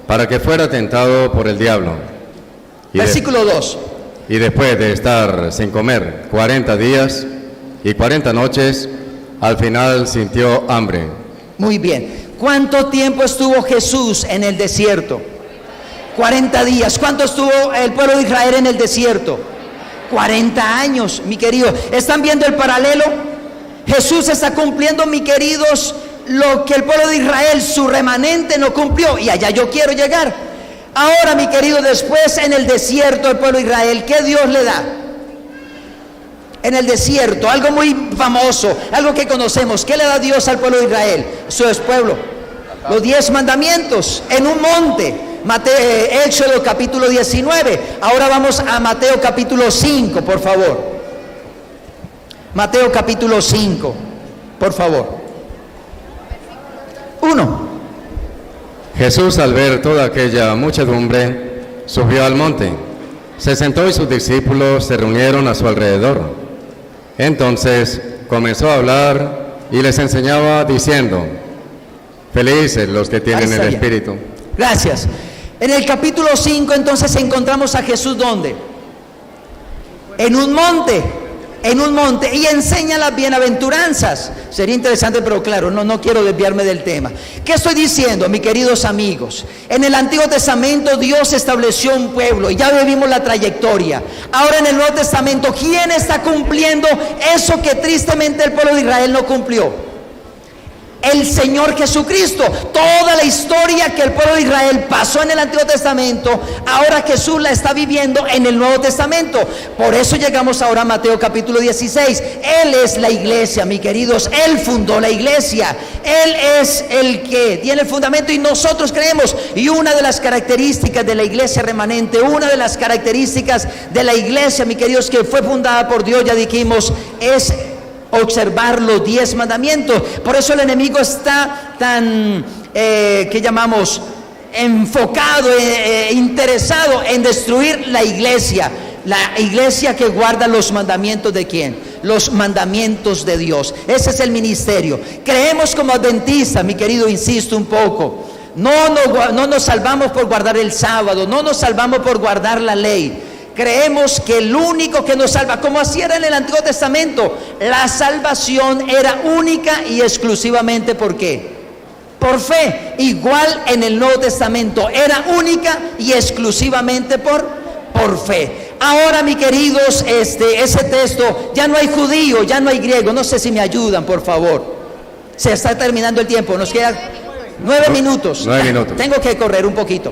para que fuera tentado por el diablo. Versículo 2. Y después de estar sin comer 40 días y 40 noches, al final sintió hambre. Muy bien. ¿Cuánto tiempo estuvo Jesús en el desierto? 40 días. ¿Cuánto estuvo el pueblo de Israel en el desierto? 40 años, mi querido. ¿Están viendo el paralelo? Jesús está cumpliendo, mi queridos, lo que el pueblo de Israel, su remanente, no cumplió. Y allá yo quiero llegar. Ahora, mi querido, después en el desierto el pueblo de Israel, ¿qué Dios le da? En el desierto, algo muy famoso, algo que conocemos. ¿Qué le da Dios al pueblo de Israel? Su pueblo. Los 10 mandamientos en un monte. Éxodo capítulo 19. Ahora vamos a Mateo capítulo 5, por favor. Mateo capítulo 5, por favor. 1. Jesús, al ver toda aquella muchedumbre, subió al monte. Se sentó y sus discípulos se reunieron a su alrededor. Entonces comenzó a hablar y les enseñaba diciendo: felices los que tienen el Espíritu. Gracias. En el capítulo 5 entonces encontramos a Jesús, ¿dónde? En un monte, y enseña las bienaventuranzas. Sería interesante, pero claro, no quiero desviarme del tema. ¿Qué estoy diciendo, mis queridos amigos? En el Antiguo Testamento Dios estableció un pueblo y ya vivimos la trayectoria. Ahora en el Nuevo Testamento, ¿quién está cumpliendo eso que tristemente el pueblo de Israel no cumplió? El Señor Jesucristo. Toda la historia que el pueblo de Israel pasó en el Antiguo Testamento, ahora Jesús la está viviendo en el Nuevo Testamento. Por eso llegamos ahora a Mateo capítulo 16. Él es la iglesia, mis queridos. Él fundó la iglesia. Él es el que tiene el fundamento y nosotros creemos. Y una de las características de la iglesia remanente, una de las características de la iglesia, mis queridos, que fue fundada por Dios, ya dijimos, es observar los 10 mandamientos. Por eso el enemigo está tan, ¿qué llamamos? Enfocado, interesado en destruir la iglesia que guarda los mandamientos ¿de quién? Los mandamientos de Dios. Ese es el ministerio. Creemos como adventistas, mi querido, insisto un poco, no nos salvamos por guardar el sábado, no nos salvamos por guardar la ley. Creemos que el único que nos salva, como así era en el Antiguo Testamento, la salvación era única y exclusivamente ¿por qué? Por fe. Igual en el Nuevo Testamento era única y exclusivamente por fe. Ahora, mis queridos, ese texto, ya no hay judío, ya no hay griego. No sé si me ayudan, por favor. Se está terminando el tiempo, nos quedan 9 minutos. 9 minutos. Tengo que correr un poquito.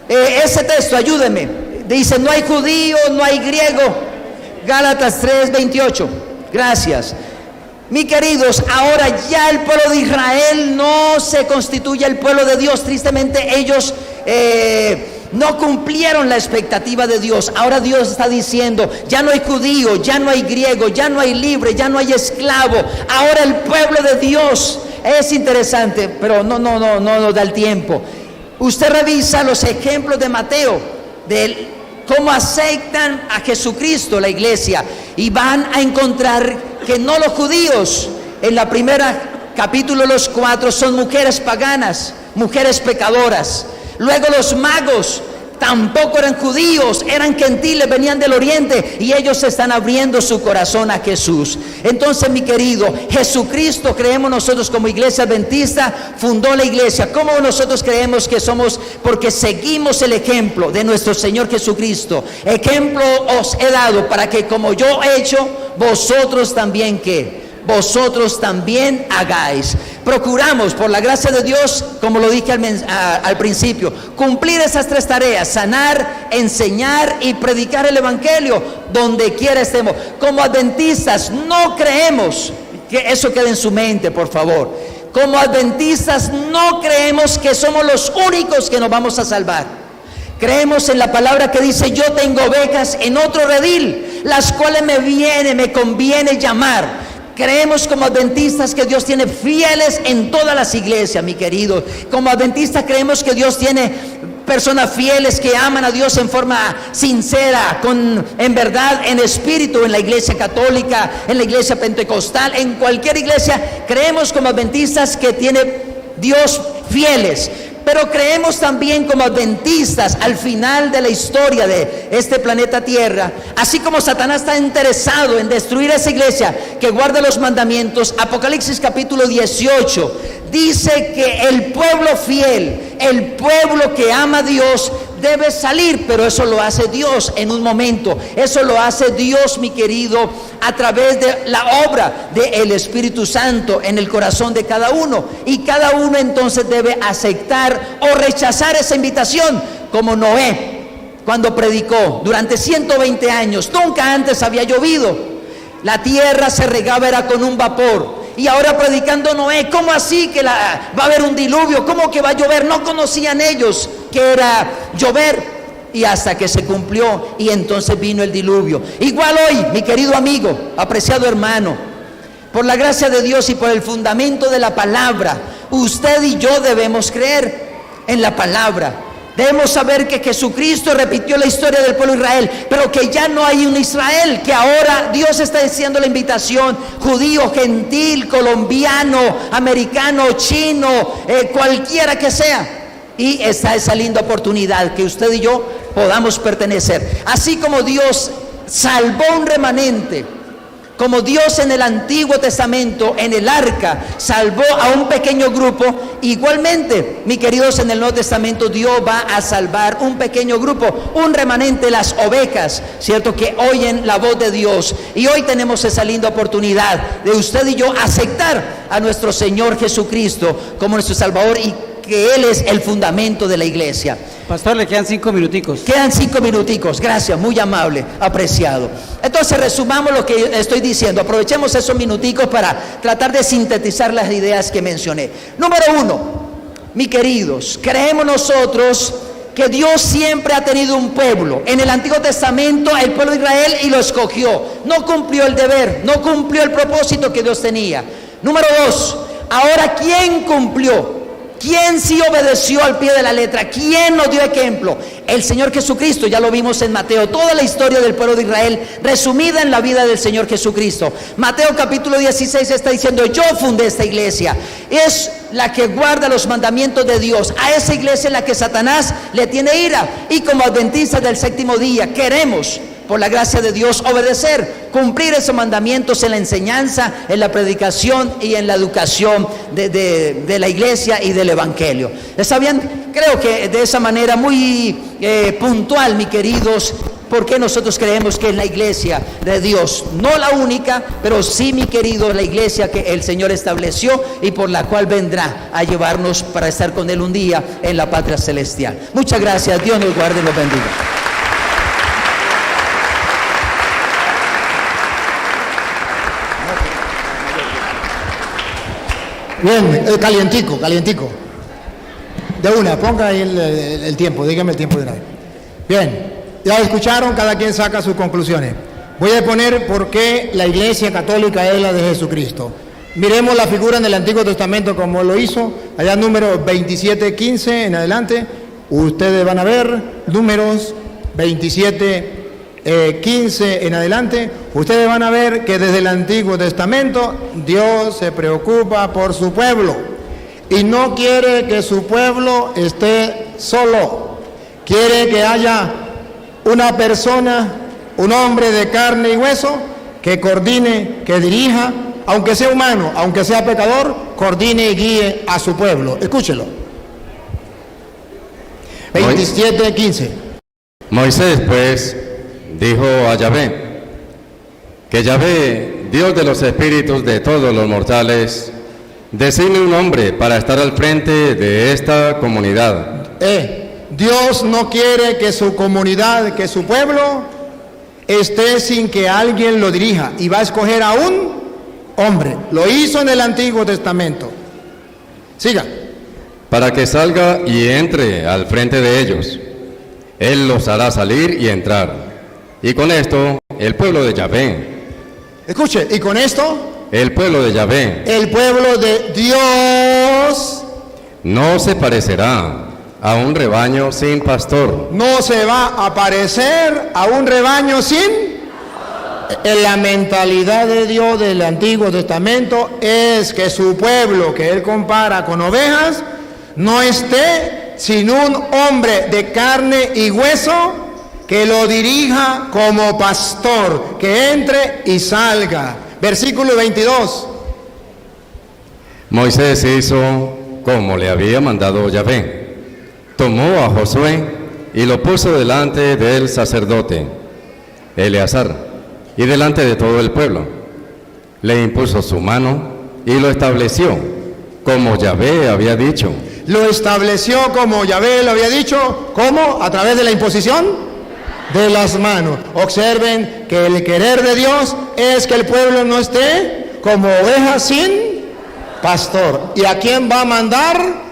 Ese texto, ayúdenme. Dice, no hay judío, no hay griego. Gálatas 3:28. Gracias. Mis queridos, ahora ya el pueblo de Israel no se constituye el pueblo de Dios. Tristemente ellos no cumplieron la expectativa de Dios. Ahora Dios está diciendo, ya no hay judío, ya no hay griego, ya no hay libre, ya no hay esclavo. Ahora el pueblo de Dios. Es interesante, pero no nos da el tiempo. Usted revisa los ejemplos de Mateo, de cómo aceptan a Jesucristo la iglesia, y van a encontrar que no los judíos, en la primera capítulo los 4 son mujeres paganas, mujeres pecadoras. Luego los magos tampoco eran judíos, eran gentiles, venían del oriente, y ellos están abriendo su corazón a Jesús. Entonces, mi querido, Jesucristo, creemos nosotros como iglesia adventista, fundó la iglesia. ¿Cómo nosotros creemos que somos? Porque seguimos el ejemplo de nuestro Señor Jesucristo. Ejemplo os he dado para que como yo he hecho, vosotros también ¿qué? Vosotros también hagáis. Procuramos, por la gracia de Dios, como lo dije al principio, cumplir esas 3 tareas: sanar, enseñar y predicar el evangelio donde quiera estemos. Como adventistas no creemos, que eso quede en su mente, por favor. Como adventistas no creemos que somos los únicos que nos vamos a salvar. Creemos en la palabra que dice, yo tengo ovejas en otro redil, las cuales me conviene llamar. Creemos como adventistas que Dios tiene fieles en todas las iglesias, mi querido. Como adventistas creemos que Dios tiene personas fieles que aman a Dios en forma sincera, en verdad, en espíritu, en la iglesia católica, en la iglesia pentecostal, en cualquier iglesia. Creemos como adventistas que tiene Dios fieles. Pero creemos también como adventistas al final de la historia de este planeta Tierra, así como Satanás está interesado en destruir esa iglesia que guarda los mandamientos. Apocalipsis capítulo 18 dice que el pueblo fiel, el pueblo que ama a Dios, debe salir, pero eso lo hace Dios en un momento. Eso lo hace Dios, mi querido, a través de la obra del Espíritu Santo en el corazón de cada uno. Y cada uno entonces debe aceptar o rechazar esa invitación, como Noé cuando predicó durante 120 años. Nunca antes había llovido, la tierra se regaba era con un vapor. Y ahora predicando Noé, ¿cómo así que va a haber un diluvio? ¿Cómo que va a llover? No conocían ellos que era llover, y hasta que se cumplió y entonces vino el diluvio. Igual hoy, mi querido amigo, apreciado hermano, por la gracia de Dios y por el fundamento de la palabra, usted y yo debemos creer en la palabra. Debemos saber que Jesucristo repitió la historia del pueblo de Israel, pero que ya no hay un Israel, que ahora Dios está haciendo la invitación, judío, gentil, colombiano, americano, chino, cualquiera que sea. Y está esa linda oportunidad que usted y yo podamos pertenecer. Así como Dios salvó un remanente, como Dios en el Antiguo Testamento, en el arca, salvó a un pequeño grupo, igualmente, mis queridos, en el Nuevo Testamento Dios va a salvar un pequeño grupo, un remanente, las ovejas, ¿cierto?, que oyen la voz de Dios. Y hoy tenemos esa linda oportunidad de usted y yo aceptar a nuestro Señor Jesucristo como nuestro Salvador, y que Él es el fundamento de la iglesia. Pastor, le quedan 5 minuticos. Quedan 5 minuticos, gracias, muy amable, apreciado. Entonces resumamos lo que estoy diciendo, aprovechemos esos minuticos para tratar de sintetizar las ideas que mencioné. Número 1, mis queridos, creemos nosotros que Dios siempre ha tenido un pueblo. En el Antiguo Testamento el pueblo de Israel, y lo escogió. No cumplió el deber, no cumplió el propósito que Dios tenía. Número 2, ahora ¿quién cumplió? ¿Quién sí obedeció al pie de la letra? ¿Quién nos dio ejemplo? El Señor Jesucristo. Ya lo vimos en Mateo, toda la historia del pueblo de Israel resumida en la vida del Señor Jesucristo. Mateo capítulo 16 está diciendo: yo fundé esta iglesia, es la que guarda los mandamientos de Dios. A esa iglesia en la que Satanás le tiene ira, y como adventistas del séptimo día queremos, por la gracia de Dios, obedecer, cumplir esos mandamientos en la enseñanza, en la predicación y en la educación de la iglesia y del evangelio. ¿Está bien? Creo que de esa manera muy puntual, mis queridos, porque nosotros creemos que es la iglesia de Dios, no la única, pero sí, mi querido, la iglesia que el Señor estableció y por la cual vendrá a llevarnos para estar con Él un día en la patria celestial. Muchas gracias, Dios nos guarde y nos bendiga. Bien, calientico. De una, ponga ahí el tiempo, dígame el tiempo de una vez. Bien, ya escucharon, cada quien saca sus conclusiones. Voy a poner por qué la iglesia católica es la de Jesucristo. Miremos la figura en el Antiguo Testamento como lo hizo, allá número 27:15 en adelante. Ustedes van a ver números 27:15 en adelante. Ustedes van a ver que desde el Antiguo Testamento Dios se preocupa por su pueblo y no quiere que su pueblo esté solo. Quiere que haya una persona, un hombre de carne y hueso, que coordine, que dirija, aunque sea humano, aunque sea pecador, coordine y guíe a su pueblo. Escúchelo. 27:15. Moisés, pues, dijo a Yahvé, que Yahvé, Dios de los espíritus de todos los mortales, designe un hombre para estar al frente de esta comunidad. Dios no quiere que su comunidad, que su pueblo esté sin que alguien lo dirija, y va a escoger a un hombre. Lo hizo en el Antiguo Testamento. Siga. Para que salga y entre al frente de ellos. Él los hará salir y entrar, y con esto el pueblo de Yahvé. Escuche, y con esto, El pueblo de Yahvé el pueblo de Dios no se parecerá a un rebaño sin pastor. no se va a parecer a un rebaño sin... En la mentalidad de Dios del Antiguo Testamento es que su pueblo, que él compara con ovejas, no esté sin un hombre de carne y hueso que lo dirija como pastor, que entre y salga. Versículo 22. Moisés hizo como le había mandado Yahvé. Tomó a Josué y lo puso delante del sacerdote Eleazar y delante de todo el pueblo. Le impuso su mano y lo estableció como Yahvé había dicho. Lo estableció como Yahvé lo había dicho. ¿Cómo? A través de la imposición de las manos. Observen que el querer de Dios es que el pueblo no esté como ovejas sin pastor. ¿Y a quién va a mandar?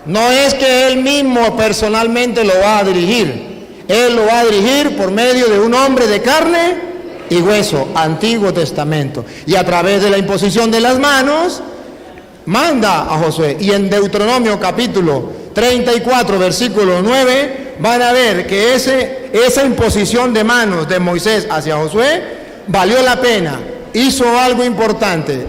No es que él mismo personalmente lo va a dirigir. Él lo va a dirigir por medio de un hombre de carne y hueso, Antiguo Testamento. Y a través de la imposición de las manos, manda a Josué. Y en Deuteronomio capítulo 34, versículo 9, van a ver que esa imposición de manos de Moisés hacia Josué valió la pena, hizo algo importante.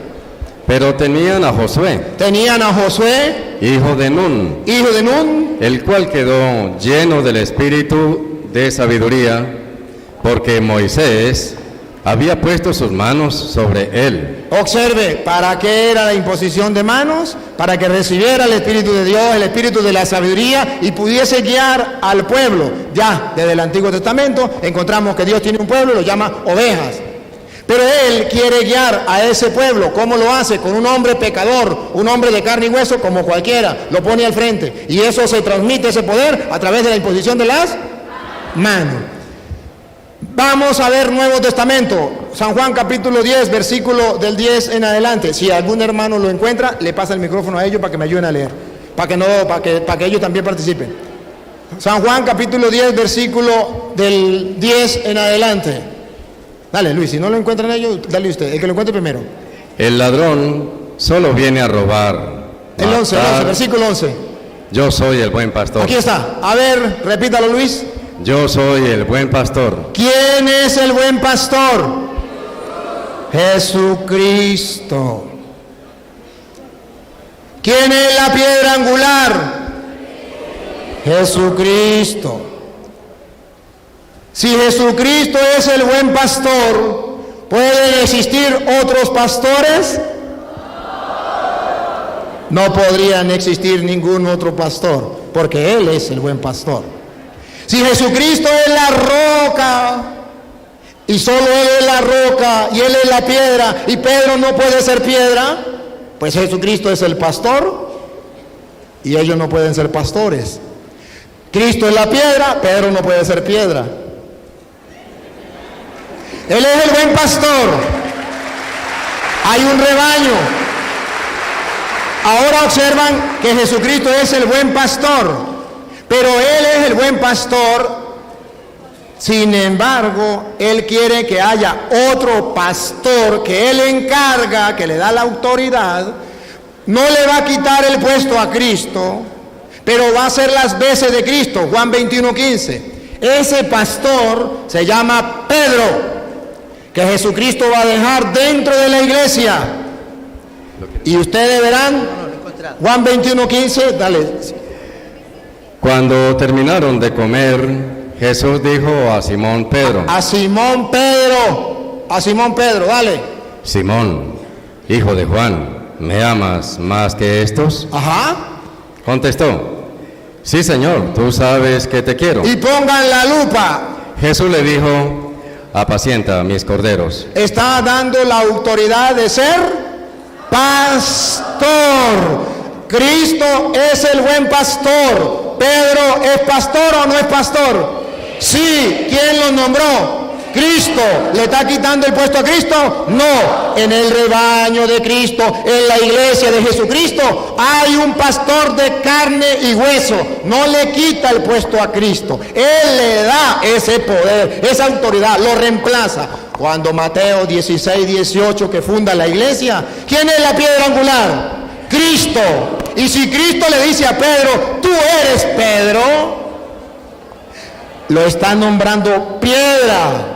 Pero tenían a Josué, hijo de Nun, el cual quedó lleno del espíritu de sabiduría, porque Moisés había puesto sus manos sobre él. Observe, ¿para qué era la imposición de manos? Para que recibiera el Espíritu de Dios, el Espíritu de la sabiduría y pudiese guiar al pueblo. Ya desde el Antiguo Testamento encontramos que Dios tiene un pueblo y lo llama ovejas. Pero Él quiere guiar a ese pueblo. ¿Cómo lo hace? Con un hombre pecador, un hombre de carne y hueso como cualquiera. Lo pone al frente. Y eso se transmite, ese poder, a través de la imposición de las manos. Vamos a ver Nuevo Testamento, San Juan capítulo 10, versículo del 10 en adelante. Si algún hermano lo encuentra, le pasa el micrófono a ellos para que me ayuden a leer, para que ellos también participen. San Juan capítulo 10, versículo del 10 en adelante. Dale, Luis, si no lo encuentran ellos, dale usted, el que lo encuentre primero. El ladrón solo viene a robar, El 11, versículo 11. Yo soy el buen pastor. Aquí está. A ver, repítalo, Luis. Yo soy el buen pastor. ¿Quién es el buen pastor? Jesucristo. ¿Quién es la piedra angular? Jesucristo. Si Jesucristo es el buen pastor, ¿pueden existir otros pastores? No podrían existir ningún otro pastor, porque Él es el buen pastor. Si Jesucristo es la roca, y solo Él es la roca, y Él es la piedra, y Pedro no puede ser piedra, pues Jesucristo es el pastor, y ellos no pueden ser pastores. Cristo es la piedra, Pedro no puede ser piedra. Él es el buen pastor. Hay un rebaño. Ahora observan que Jesucristo es el buen pastor, pero Él es el buen pastor. Sin embargo, Él quiere que haya otro pastor que Él encarga, que le da la autoridad. No le va a quitar el puesto a Cristo, pero va a hacer las veces de Cristo. Juan 21:15. Ese pastor se llama Pedro, que Jesucristo va a dejar dentro de la iglesia. Y ustedes verán, Juan 21:15, dale. Cuando terminaron de comer, Jesús dijo a Simón Pedro. A Simón Pedro, dale. Simón, hijo de Juan, ¿me amas más que estos? Ajá. Contestó, sí, Señor, tú sabes que te quiero. Y pongan la lupa. Jesús le dijo, apacienta mis corderos. Está dando la autoridad de ser pastor. Cristo es el buen pastor. ¿Pedro es pastor o no es pastor? Sí. ¿Quién lo nombró? ¿Cristo le está quitando el puesto a Cristo? No. En el rebaño de Cristo, en la iglesia de Jesucristo, hay un pastor de carne y hueso. No le quita el puesto a Cristo. Él le da ese poder, esa autoridad, lo reemplaza. Cuando Mateo 16, 18, que funda la iglesia, ¿quién es la piedra angular? Cristo. Y si Cristo le dice a Pedro, tú eres Pedro, lo está nombrando piedra.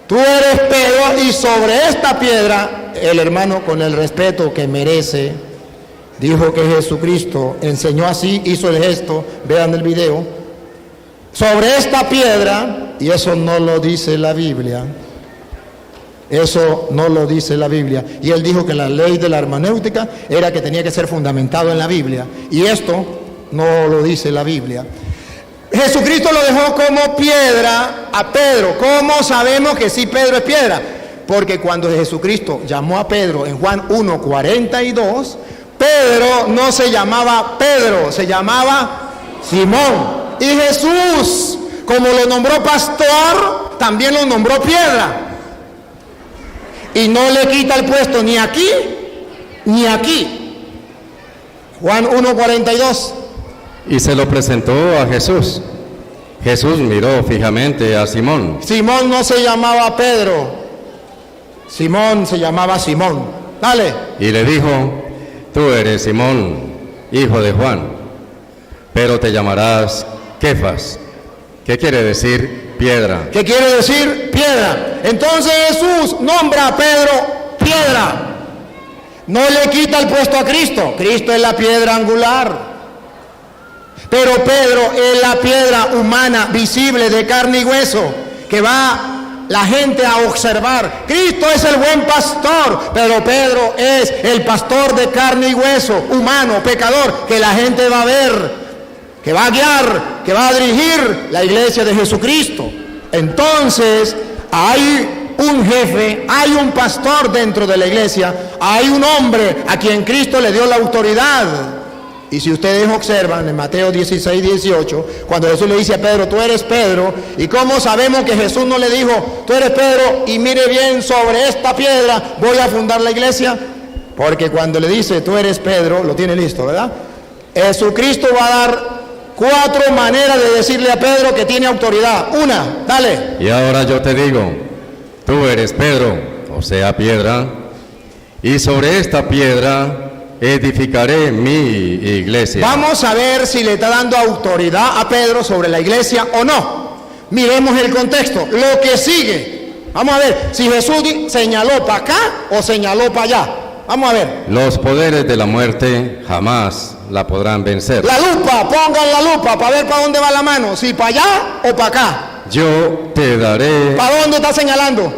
Tú eres Pedro, y sobre esta piedra, el hermano, con el respeto que merece, dijo que Jesucristo enseñó así, hizo el gesto, vean el video, sobre esta piedra, y eso no lo dice la Biblia, eso no lo dice la Biblia, y él dijo que la ley de la hermenéutica era que tenía que ser fundamentado en la Biblia, y esto no lo dice la Biblia. Jesucristo lo dejó como piedra a Pedro. ¿Cómo sabemos que sí Pedro es piedra? Porque cuando Jesucristo llamó a Pedro en Juan 1:42, Pedro no se llamaba Pedro, se llamaba Simón. Y Jesús, como lo nombró pastor, también lo nombró piedra. Y no le quita el puesto ni aquí, ni aquí. Juan 1:42. Y se lo presentó a Jesús. Jesús miró fijamente a Simón. Simón no se llamaba Pedro, Simón se llamaba Simón. Dale. Y le dijo, tú eres Simón, hijo de Juan, pero te llamarás Kefas. ¿Qué quiere decir piedra? ¿Qué quiere decir piedra? Entonces Jesús nombra a Pedro piedra. No le quita el puesto a Cristo. Cristo es la piedra angular. Pero Pedro es la piedra humana, visible, de carne y hueso, que va la gente a observar. Cristo es el buen pastor, pero Pedro es el pastor de carne y hueso, humano, pecador, que la gente va a ver, que va a guiar, que va a dirigir la iglesia de Jesucristo. Entonces, hay un jefe, hay un pastor dentro de la iglesia, hay un hombre a quien Cristo le dio la autoridad. Y si ustedes observan en Mateo 16, 18, cuando Jesús le dice a Pedro, tú eres Pedro, ¿y cómo sabemos que Jesús no le dijo, tú eres Pedro, y mire bien, sobre esta piedra voy a fundar la iglesia? Porque cuando le dice, tú eres Pedro, lo tiene listo, ¿verdad? Jesucristo va a dar 4 maneras de decirle a Pedro que tiene autoridad. Una, dale. Y ahora yo te digo, tú eres Pedro, o sea, piedra, y sobre esta piedra edificaré mi iglesia. Vamos a ver si le está dando autoridad a Pedro sobre la iglesia o no. Miremos el contexto, lo que sigue. Vamos a ver si Jesús señaló para acá o señaló para allá. Vamos a ver. Los poderes de la muerte jamás la podrán vencer. La lupa, pongan la lupa para ver para dónde va la mano, si para allá o para acá. Yo te daré. ¿Para dónde está señalando?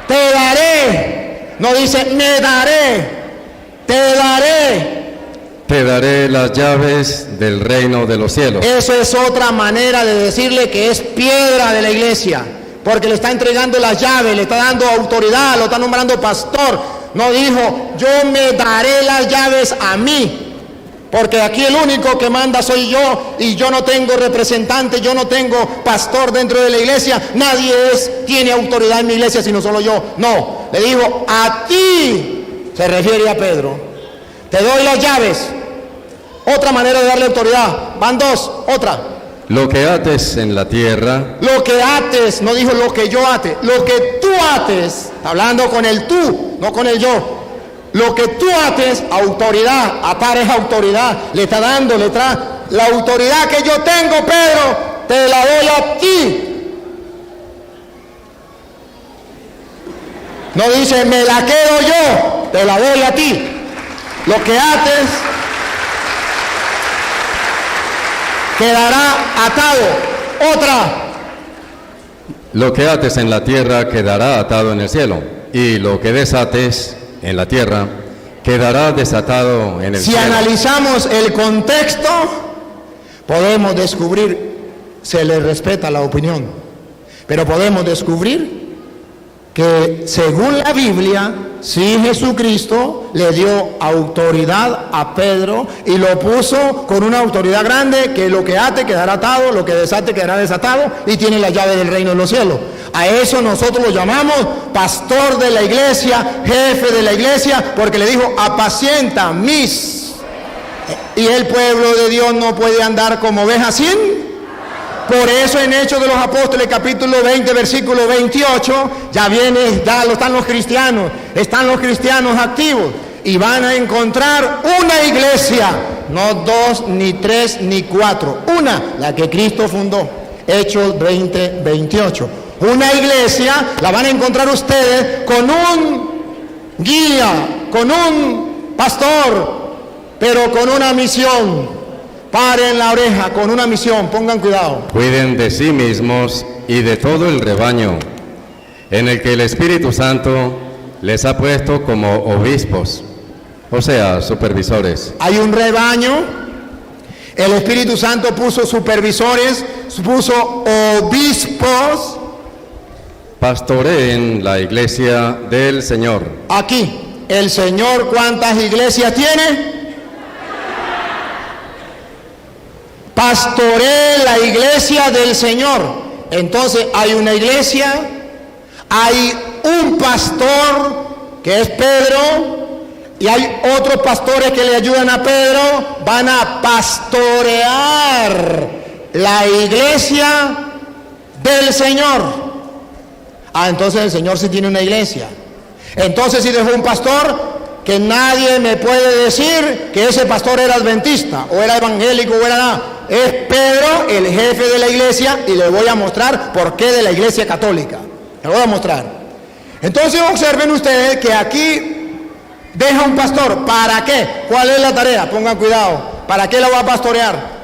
Te daré. No dice me daré. Te daré. Te daré las llaves del reino de los cielos. Eso es otra manera de decirle que es piedra de la iglesia, porque le está entregando las llaves, le está dando autoridad, lo está nombrando pastor. No dijo, yo me daré las llaves a mí, porque aquí el único que manda soy yo, y yo no tengo representante, yo no tengo pastor dentro de la iglesia, nadie tiene autoridad en mi iglesia sino solo yo. No, le dijo, a ti. Se refiere a Pedro. Te doy las llaves. Otra manera de darle autoridad. Van 2. Otra. Lo que ates en la tierra. Lo que ates. No dijo lo que yo ate. Lo que tú ates. Está hablando con el tú, no con el yo. Lo que tú ates, autoridad. Atar es autoridad. Le está dando, le trae. La autoridad que yo tengo, Pedro, te la doy a ti. No dice, me la quedo yo, te la doy a ti. Lo que ates quedará atado. Otra. Lo que ates en la tierra quedará atado en el cielo, y lo que desates en la tierra quedará desatado en el cielo. Si analizamos el contexto, podemos descubrir, se le respeta la opinión, pero podemos descubrir que según la Biblia, sí, Jesucristo le dio autoridad a Pedro y lo puso con una autoridad grande, que lo que ate quedará atado, lo que desate quedará desatado, y tiene la llave del reino de los cielos. A eso nosotros lo llamamos pastor de la iglesia, jefe de la iglesia, porque le dijo: apacienta mis. Y el pueblo de Dios no puede andar como ovejas sin. Por eso en Hechos de los Apóstoles, capítulo 20, versículo 28, ya están los cristianos activos, y van a encontrar una iglesia, no 2, ni 3, ni 4, una, la que Cristo fundó. Hechos 20, 28. Una iglesia la van a encontrar ustedes con un guía, con un pastor, pero con una misión. Paren la oreja, con una misión, pongan cuidado. Cuiden de sí mismos y de todo el rebaño, en el que el Espíritu Santo les ha puesto como obispos, o sea, supervisores. Hay un rebaño, el Espíritu Santo puso supervisores, puso obispos. Pastoreen la iglesia del Señor. Aquí, el Señor, ¿cuántas iglesias tiene? Pastoree la iglesia del Señor. Entonces hay una iglesia, hay un pastor que es Pedro, y hay otros pastores que le ayudan a Pedro. Van a pastorear la iglesia del Señor. Entonces el Señor sí tiene una iglesia. Entonces si dejó un pastor, que nadie me puede decir que ese pastor era adventista, o era evangélico, o era nada. Es Pedro, el jefe de la iglesia, y le voy a mostrar por qué de la iglesia católica. Le voy a mostrar. Entonces observen ustedes que aquí deja un pastor. ¿Para qué? ¿Cuál es la tarea? Pongan cuidado. ¿Para qué la va a pastorear?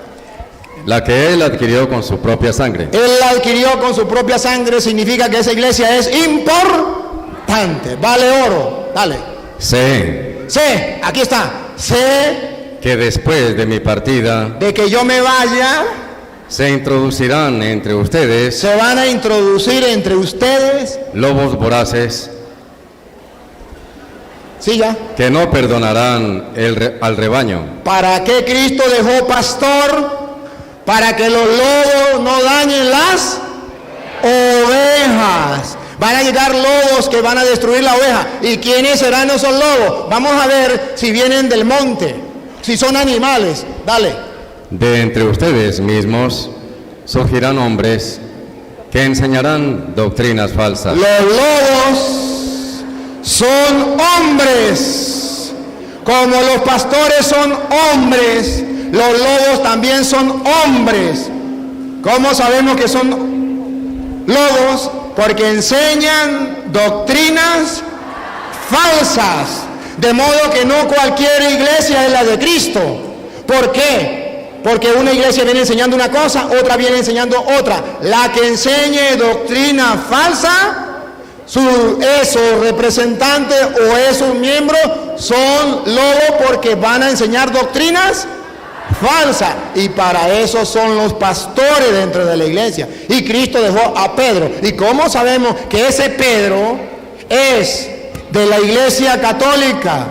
La que él adquirió con su propia sangre. Él la adquirió con su propia sangre, significa que esa iglesia es importante. Vale oro. Dale. Sé Aquí está. Sé que después de mi partida de que yo me vaya, se introducirán entre ustedes, se van a introducir entre ustedes lobos voraces, sí, ya. que no perdonarán al rebaño. ¿Para qué Cristo dejó pastor? Para que los lobos no dañen las ovejas. Van a llegar lobos que van a destruir la oveja. ¿Y quiénes serán esos lobos? Vamos a ver si vienen del monte, si son animales. Dale. De entre ustedes mismos surgirán hombres que enseñarán doctrinas falsas. Los lobos son hombres. Como los pastores son hombres, los lobos también son hombres. ¿Cómo sabemos que son lobos? Porque enseñan doctrinas falsas. De modo que no cualquier iglesia es la de Cristo. ¿Por qué? Porque una iglesia viene enseñando una cosa, otra viene enseñando otra. La que enseñe doctrina falsa, esos representantes o esos miembros son lobos, porque van a enseñar doctrinas falsas. Y para eso son los pastores dentro de la iglesia. Y Cristo dejó a Pedro. ¿Y cómo sabemos que ese Pedro es de la iglesia católica?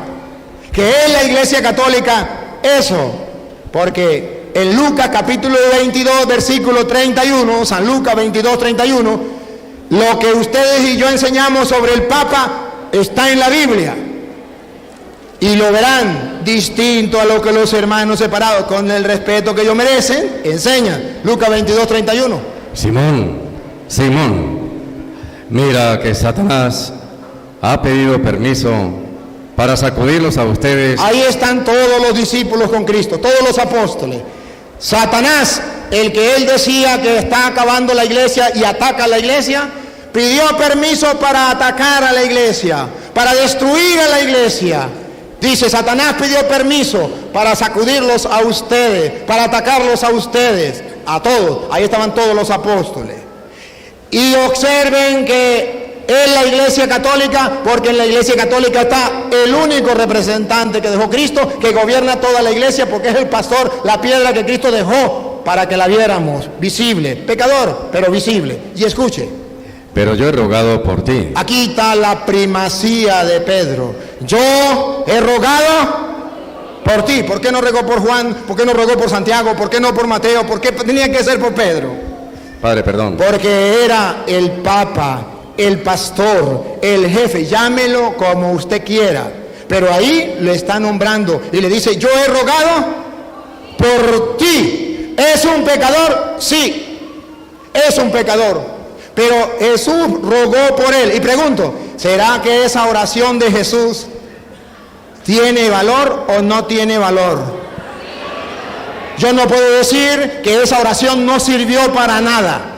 Que es la iglesia católica. Eso, porque en Lucas capítulo 22 versículo 31, San Lucas 22, 31, lo que ustedes y yo enseñamos sobre el Papa está en la Biblia. Y lo verán distinto a lo que los hermanos separados, con el respeto que ellos merecen, enseñan. Lucas 22, 31. Simón, mira que Satanás ha pedido permiso para sacudirlos a ustedes. Ahí están todos los discípulos con Cristo, todos los apóstoles. Satanás, el que él decía que está acabando la iglesia y ataca a la iglesia, pidió permiso para atacar a la iglesia, para destruir a la iglesia. Dice, Satanás pidió permiso para sacudirlos a ustedes, para atacarlos a ustedes, a todos. Ahí estaban todos los apóstoles. Y observen que es la iglesia católica, porque en la iglesia católica está el único representante que dejó Cristo, que gobierna toda la iglesia, porque es el pastor, la piedra que Cristo dejó para que la viéramos visible, pecador, pero visible. Y escuche. pero yo he rogado por ti. Aquí está la primacía de Pedro. Yo he rogado por ti. ¿Por qué no rogó por Juan? ¿Por qué no rogó por Santiago? ¿Por qué no por Mateo? ¿Por qué tenía que ser por Pedro? Padre, perdón. Porque era el Papa, el pastor, el jefe, llámelo como usted quiera. Pero ahí le está nombrando y le dice, yo he rogado por ti. ¿Es un pecador? Sí, es un pecador. Pero Jesús rogó por él. Y pregunto, ¿será que esa oración de Jesús tiene valor o no tiene valor? Yo no puedo decir que esa oración no sirvió para nada.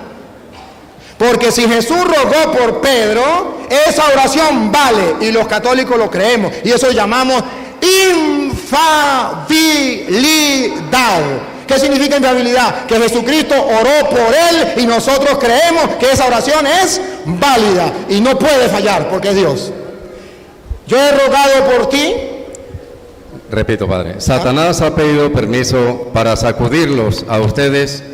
Porque si Jesús rogó por Pedro, esa oración vale. Y los católicos lo creemos. Y eso llamamos infalibilidad. ¿Qué significa infalibilidad? Que Jesucristo oró por él y nosotros creemos que esa oración es válida y no puede fallar porque es Dios. Yo he rogado por ti. Repito, Padre. Satanás ha pedido permiso para sacudirlos a ustedes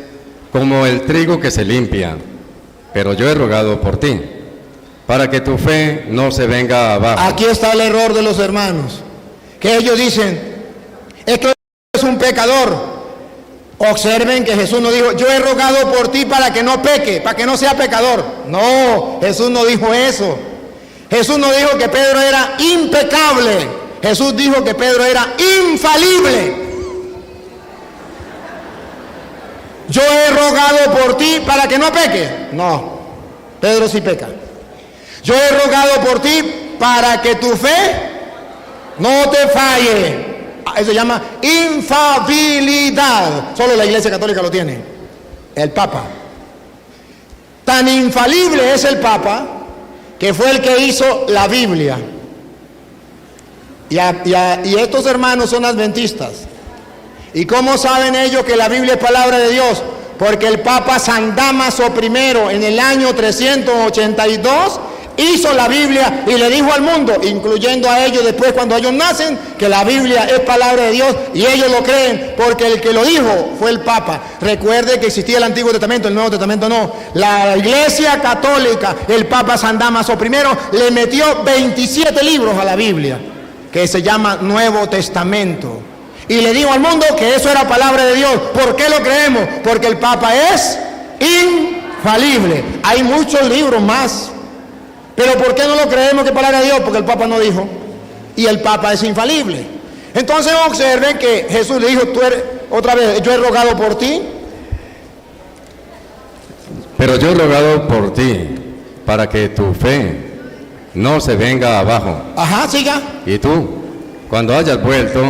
como el trigo que se limpia. Pero yo he rogado por ti, para que tu fe no se venga abajo. Aquí está el error de los hermanos. Que ellos dicen, es que es un pecador. Observen que Jesús no dijo, yo he rogado por ti para que no peque, para que no sea pecador. No, Jesús no dijo eso. Jesús no dijo que Pedro era impecable. Jesús dijo que Pedro era infalible. Yo he rogado por ti para que no peque. No, Pedro sí peca. Yo he rogado por ti para que tu fe no te falle. Eso se llama infalibilidad. Solo la Iglesia Católica lo tiene. El Papa. Tan infalible es el Papa que fue el que hizo la Biblia. Y estos hermanos son adventistas. ¿Y cómo saben ellos que la Biblia es palabra de Dios? Porque el Papa San Dámaso I en el año 382 hizo la Biblia y le dijo al mundo, incluyendo a ellos después cuando ellos nacen, que la Biblia es palabra de Dios y ellos lo creen porque el que lo dijo fue el Papa. Recuerde que existía el Antiguo Testamento, el Nuevo Testamento no. La Iglesia Católica, el Papa San Dámaso I le metió 27 libros a la Biblia, que se llama Nuevo Testamento. Y le dijo al mundo que eso era palabra de Dios. ¿Por qué lo creemos? Porque el Papa es infalible. Hay muchos libros más. Pero ¿por qué no lo creemos que es palabra de Dios? Porque el Papa no dijo. Y el Papa es infalible. Entonces observen que Jesús le dijo, otra vez, yo he rogado por ti. Pero yo he rogado por ti, para que tu fe no se venga abajo. Ajá, siga. Y tú, cuando hayas vuelto,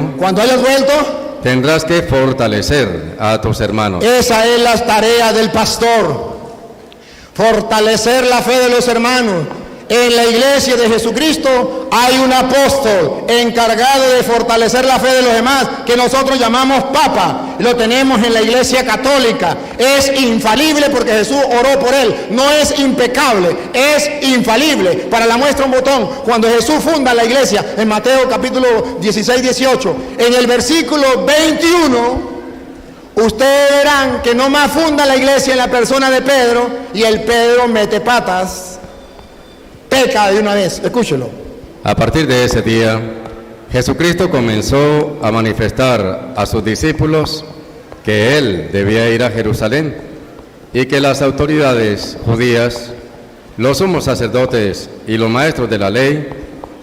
tendrás que fortalecer a tus hermanos. Esa es la tarea del pastor. Fortalecer la fe de los hermanos. En la iglesia de Jesucristo hay un apóstol encargado de fortalecer la fe de los demás, que nosotros llamamos Papa. Lo tenemos en la iglesia católica. Es infalible porque Jesús oró por él. No es impecable, es infalible. Para la muestra un botón. Cuando Jesús funda la iglesia, en Mateo capítulo 16-18, en el versículo 21, ustedes verán que no más funda la iglesia en la persona de Pedro, y el Pedro mete patas. Peca de una vez, escúchelo. A partir de ese día, Jesucristo comenzó a manifestar a sus discípulos que Él debía ir a Jerusalén y que las autoridades judías, los sumos sacerdotes y los maestros de la ley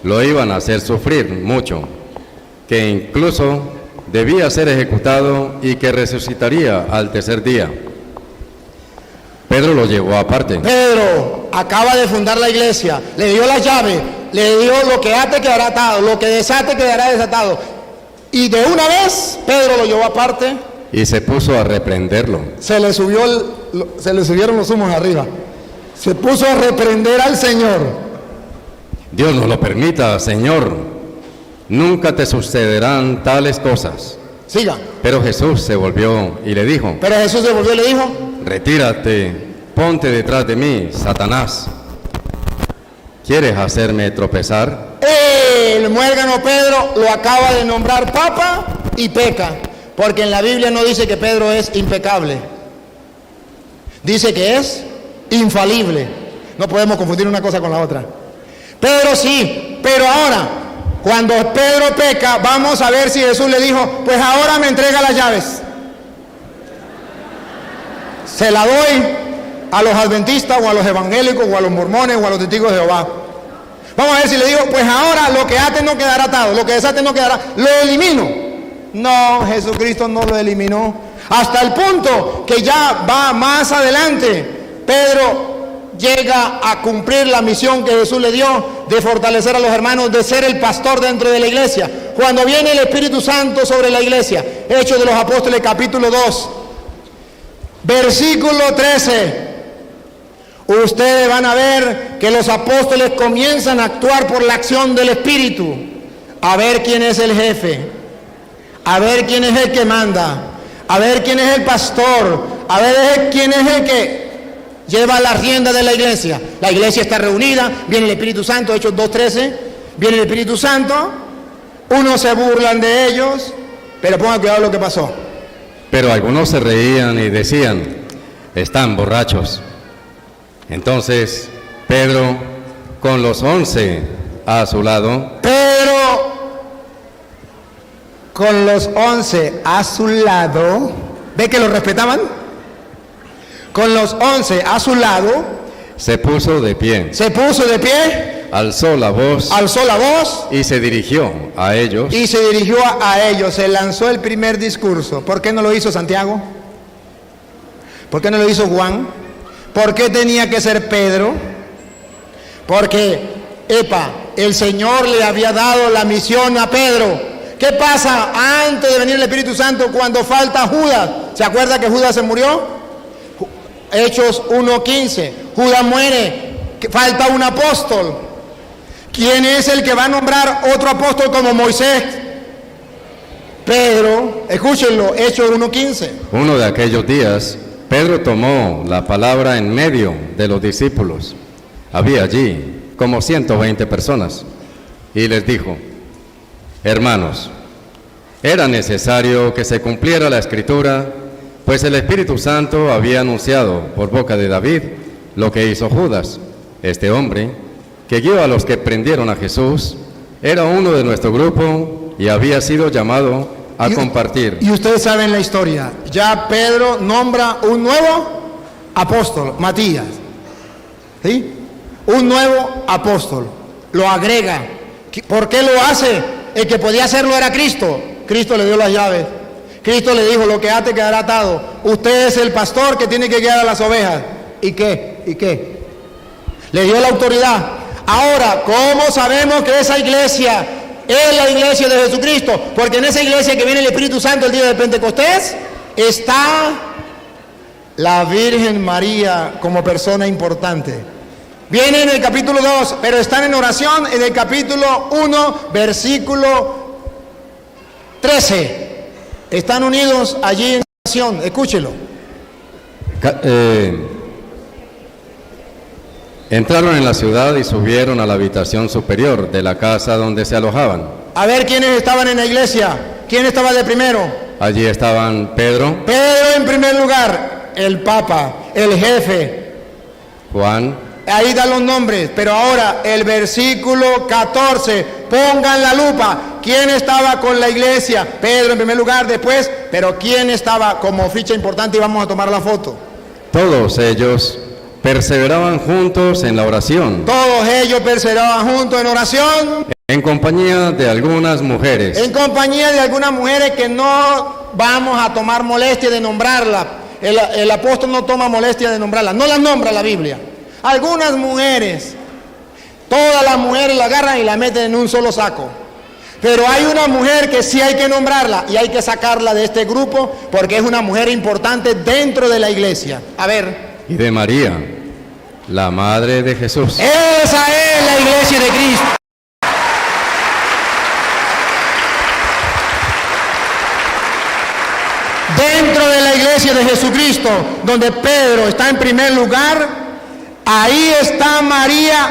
lo iban a hacer sufrir mucho, que incluso debía ser ejecutado y que resucitaría al tercer día. Pedro lo llevó aparte. Pedro acaba de fundar la iglesia, le dio las llaves, le dio lo que ate quedará atado, lo que desate quedará desatado. Y de una vez Pedro lo llevó aparte. Y se puso a reprenderlo. Se le subieron los humos arriba. Se puso a reprender al Señor. Dios no lo permita, Señor. Nunca te sucederán tales cosas. Siga. Pero Jesús se volvió y le dijo. Retírate, ponte detrás de mí, Satanás. ¿Quieres hacerme tropezar? El muérgano Pedro lo acaba de nombrar Papa y peca. Porque en la Biblia no dice que Pedro es impecable. Dice que es infalible. No podemos confundir una cosa con la otra. Pedro sí, pero ahora, cuando Pedro peca, vamos a ver si Jesús le dijo, pues ahora me entrega las llaves. Se la doy a los adventistas o a los evangélicos o a los mormones o a los testigos de Jehová. Vamos a ver si le digo, pues ahora lo que ate no quedará atado, lo que desate no quedará, lo elimino. No, Jesucristo no lo eliminó. Hasta el punto que ya va más adelante, Pedro llega a cumplir la misión que Jesús le dio de fortalecer a los hermanos, de ser el pastor dentro de la iglesia. Cuando viene el Espíritu Santo sobre la iglesia, Hechos de los Apóstoles capítulo 2, versículo 13, ustedes van a ver que los apóstoles comienzan a actuar por la acción del Espíritu, a ver quién es el jefe, a ver quién es el que manda, a ver quién es el pastor, a ver quién es el que lleva la rienda de la iglesia. La iglesia está reunida, viene el Espíritu Santo, Hechos 2:13, viene el Espíritu Santo, unos se burlan de ellos, pero pongan cuidado lo que pasó. Pero algunos se reían y decían, están borrachos. Entonces Pedro, con los 11 a su lado, Pedro, con los 11 a su lado, ¿ve que lo respetaban? Con los 11 a su lado, se puso de pie, alzó la voz y se dirigió a ellos. Se lanzó el primer discurso. ¿Por qué no lo hizo Santiago? ¿Por qué no lo hizo Juan? ¿Por qué tenía que ser Pedro? Porque, el Señor le había dado la misión a Pedro. ¿Qué pasa antes de venir el Espíritu Santo cuando falta Judas? ¿Se acuerda que Judas se murió? Hechos 1:15, Judas muere, falta un apóstol. ¿Quién es el que va a nombrar otro apóstol como Moisés? Pedro. Escúchenlo, Hechos 1:15. Uno de aquellos días, Pedro tomó la palabra en medio de los discípulos. Había allí como 120 personas y les dijo, hermanos, era necesario que se cumpliera la Escritura, pues el Espíritu Santo había anunciado por boca de David lo que hizo Judas. Este hombre, que guió a los que prendieron a Jesús, era uno de nuestro grupo y había sido llamado a compartir. Y ustedes saben la historia. Ya Pedro nombra un nuevo apóstol, Matías. ¿Sí? Un nuevo apóstol. Lo agrega. ¿Por qué lo hace? El que podía hacerlo era Cristo. Cristo le dio las llaves. Cristo le dijo, lo que ate quedará atado. Usted es el pastor que tiene que guiar a las ovejas. ¿Y qué? Le dio la autoridad. Ahora, ¿cómo sabemos que esa iglesia es la iglesia de Jesucristo? Porque en esa iglesia que viene el Espíritu Santo el día de Pentecostés, está la Virgen María como persona importante. Viene en el capítulo 2, pero están en oración en el capítulo 1, versículo 13. Están unidos allí en oración, escúchelo. Entraron en la ciudad y subieron a la habitación superior de la casa donde se alojaban. A ver quiénes estaban en la iglesia. ¿Quién estaba de primero? Allí estaban Pedro. Pedro en primer lugar, el Papa, el jefe. Juan. Ahí dan los nombres, pero ahora el versículo 14, pongan la lupa. ¿Quién estaba con la iglesia? Pedro en primer lugar, después, pero ¿quién estaba como ficha importante? Y vamos a tomar la foto. Todos ellos perseveraban juntos en la oración. Todos ellos perseveraban juntos en oración. En compañía de algunas mujeres. En compañía de algunas mujeres que no vamos a tomar molestia de nombrarlas. El apóstol no toma molestia de nombrarlas, no las nombra la Biblia. Algunas mujeres, todas las mujeres la agarran y la meten en un solo saco. Pero hay una mujer que sí hay que nombrarla y hay que sacarla de este grupo porque es una mujer importante dentro de la iglesia. A ver. Y de María, la madre de Jesús. Esa es la iglesia de Cristo. Dentro de la iglesia de Jesucristo, donde Pedro está en primer lugar, ahí está María,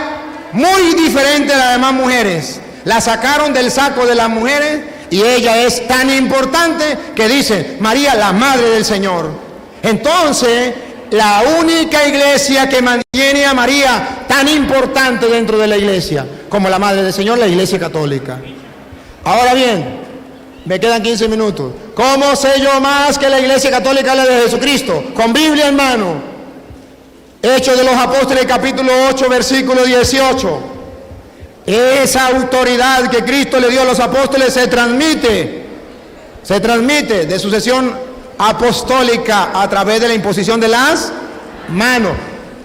muy diferente de las demás mujeres. La sacaron del saco de las mujeres y ella es tan importante que dice María, la madre del Señor. Entonces, la única iglesia que mantiene a María tan importante dentro de la iglesia, como la Madre del Señor, la Iglesia Católica. Ahora bien, me quedan 15 minutos. ¿Cómo sé yo más que la Iglesia Católica habla de Jesucristo? Con Biblia en mano. Hechos de los Apóstoles, capítulo 8, versículo 18. Esa autoridad que Cristo le dio a los apóstoles se transmite de sucesión apostólica a través de la imposición de las manos.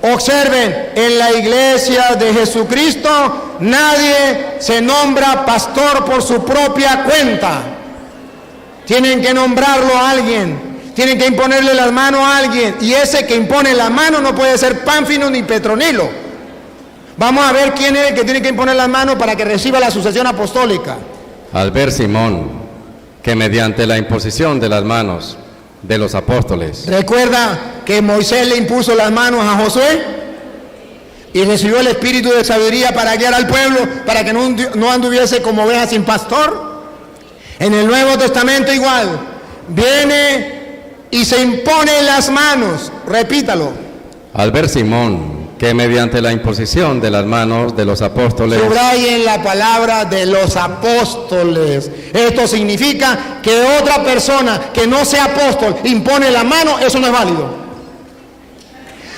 Observen, en la iglesia de Jesucristo nadie se nombra pastor por su propia cuenta. Tienen que nombrarlo a alguien, tienen que imponerle las manos a alguien, y ese que impone las manos no puede ser Pánfilo ni Petronilo. Vamos a ver quién es el que tiene que imponer las manos para que reciba la sucesión apostólica. Al ver Simón que mediante la imposición de las manos de los apóstoles, Recuerda que Moisés le impuso las manos a Josué y recibió el espíritu de sabiduría para guiar al pueblo, para que no anduviese como oveja sin pastor. En el Nuevo Testamento igual, viene y se impone las manos, repítalo. al ver Simón que mediante la imposición de las manos de los apóstoles, Subrayen la palabra de los apóstoles. Esto significa que otra persona que no sea apóstol impone la mano, eso no es válido.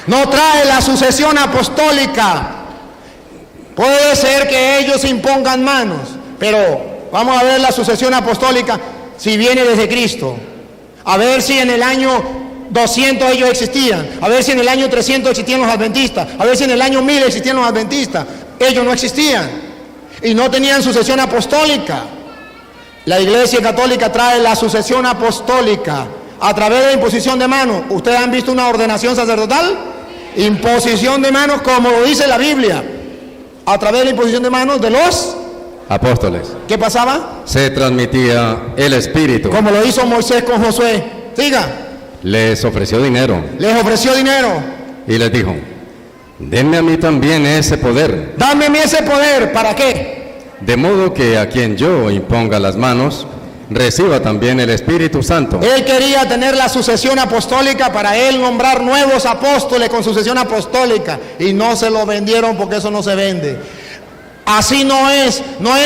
No trae la sucesión apostólica. Puede ser que ellos impongan manos, pero vamos a ver la sucesión apostólica si viene desde Cristo. A ver si en el año 200 ellos existían, a ver si en el año 300 existían los adventistas, a ver si en el año 1000 existían los adventistas. Ellos no existían y no tenían sucesión apostólica. La Iglesia Católica trae la sucesión apostólica a través de la imposición de manos. ¿Ustedes han visto una ordenación sacerdotal? Imposición de manos, como lo dice la Biblia, a través de la imposición de manos de los apóstoles, ¿qué pasaba? se transmitía el Espíritu. Como lo hizo Moisés con Josué. Siga. Les ofreció dinero Les ofreció dinero. y les dijo: denme a mí también ese poder, Dame a mí ese poder. ¿Para qué? de modo que a quien yo imponga las manos, reciba también el Espíritu Santo. Él quería tener la sucesión apostólica para él nombrar nuevos apóstoles con sucesión apostólica. Y no se lo vendieron porque eso no se vende. Así no es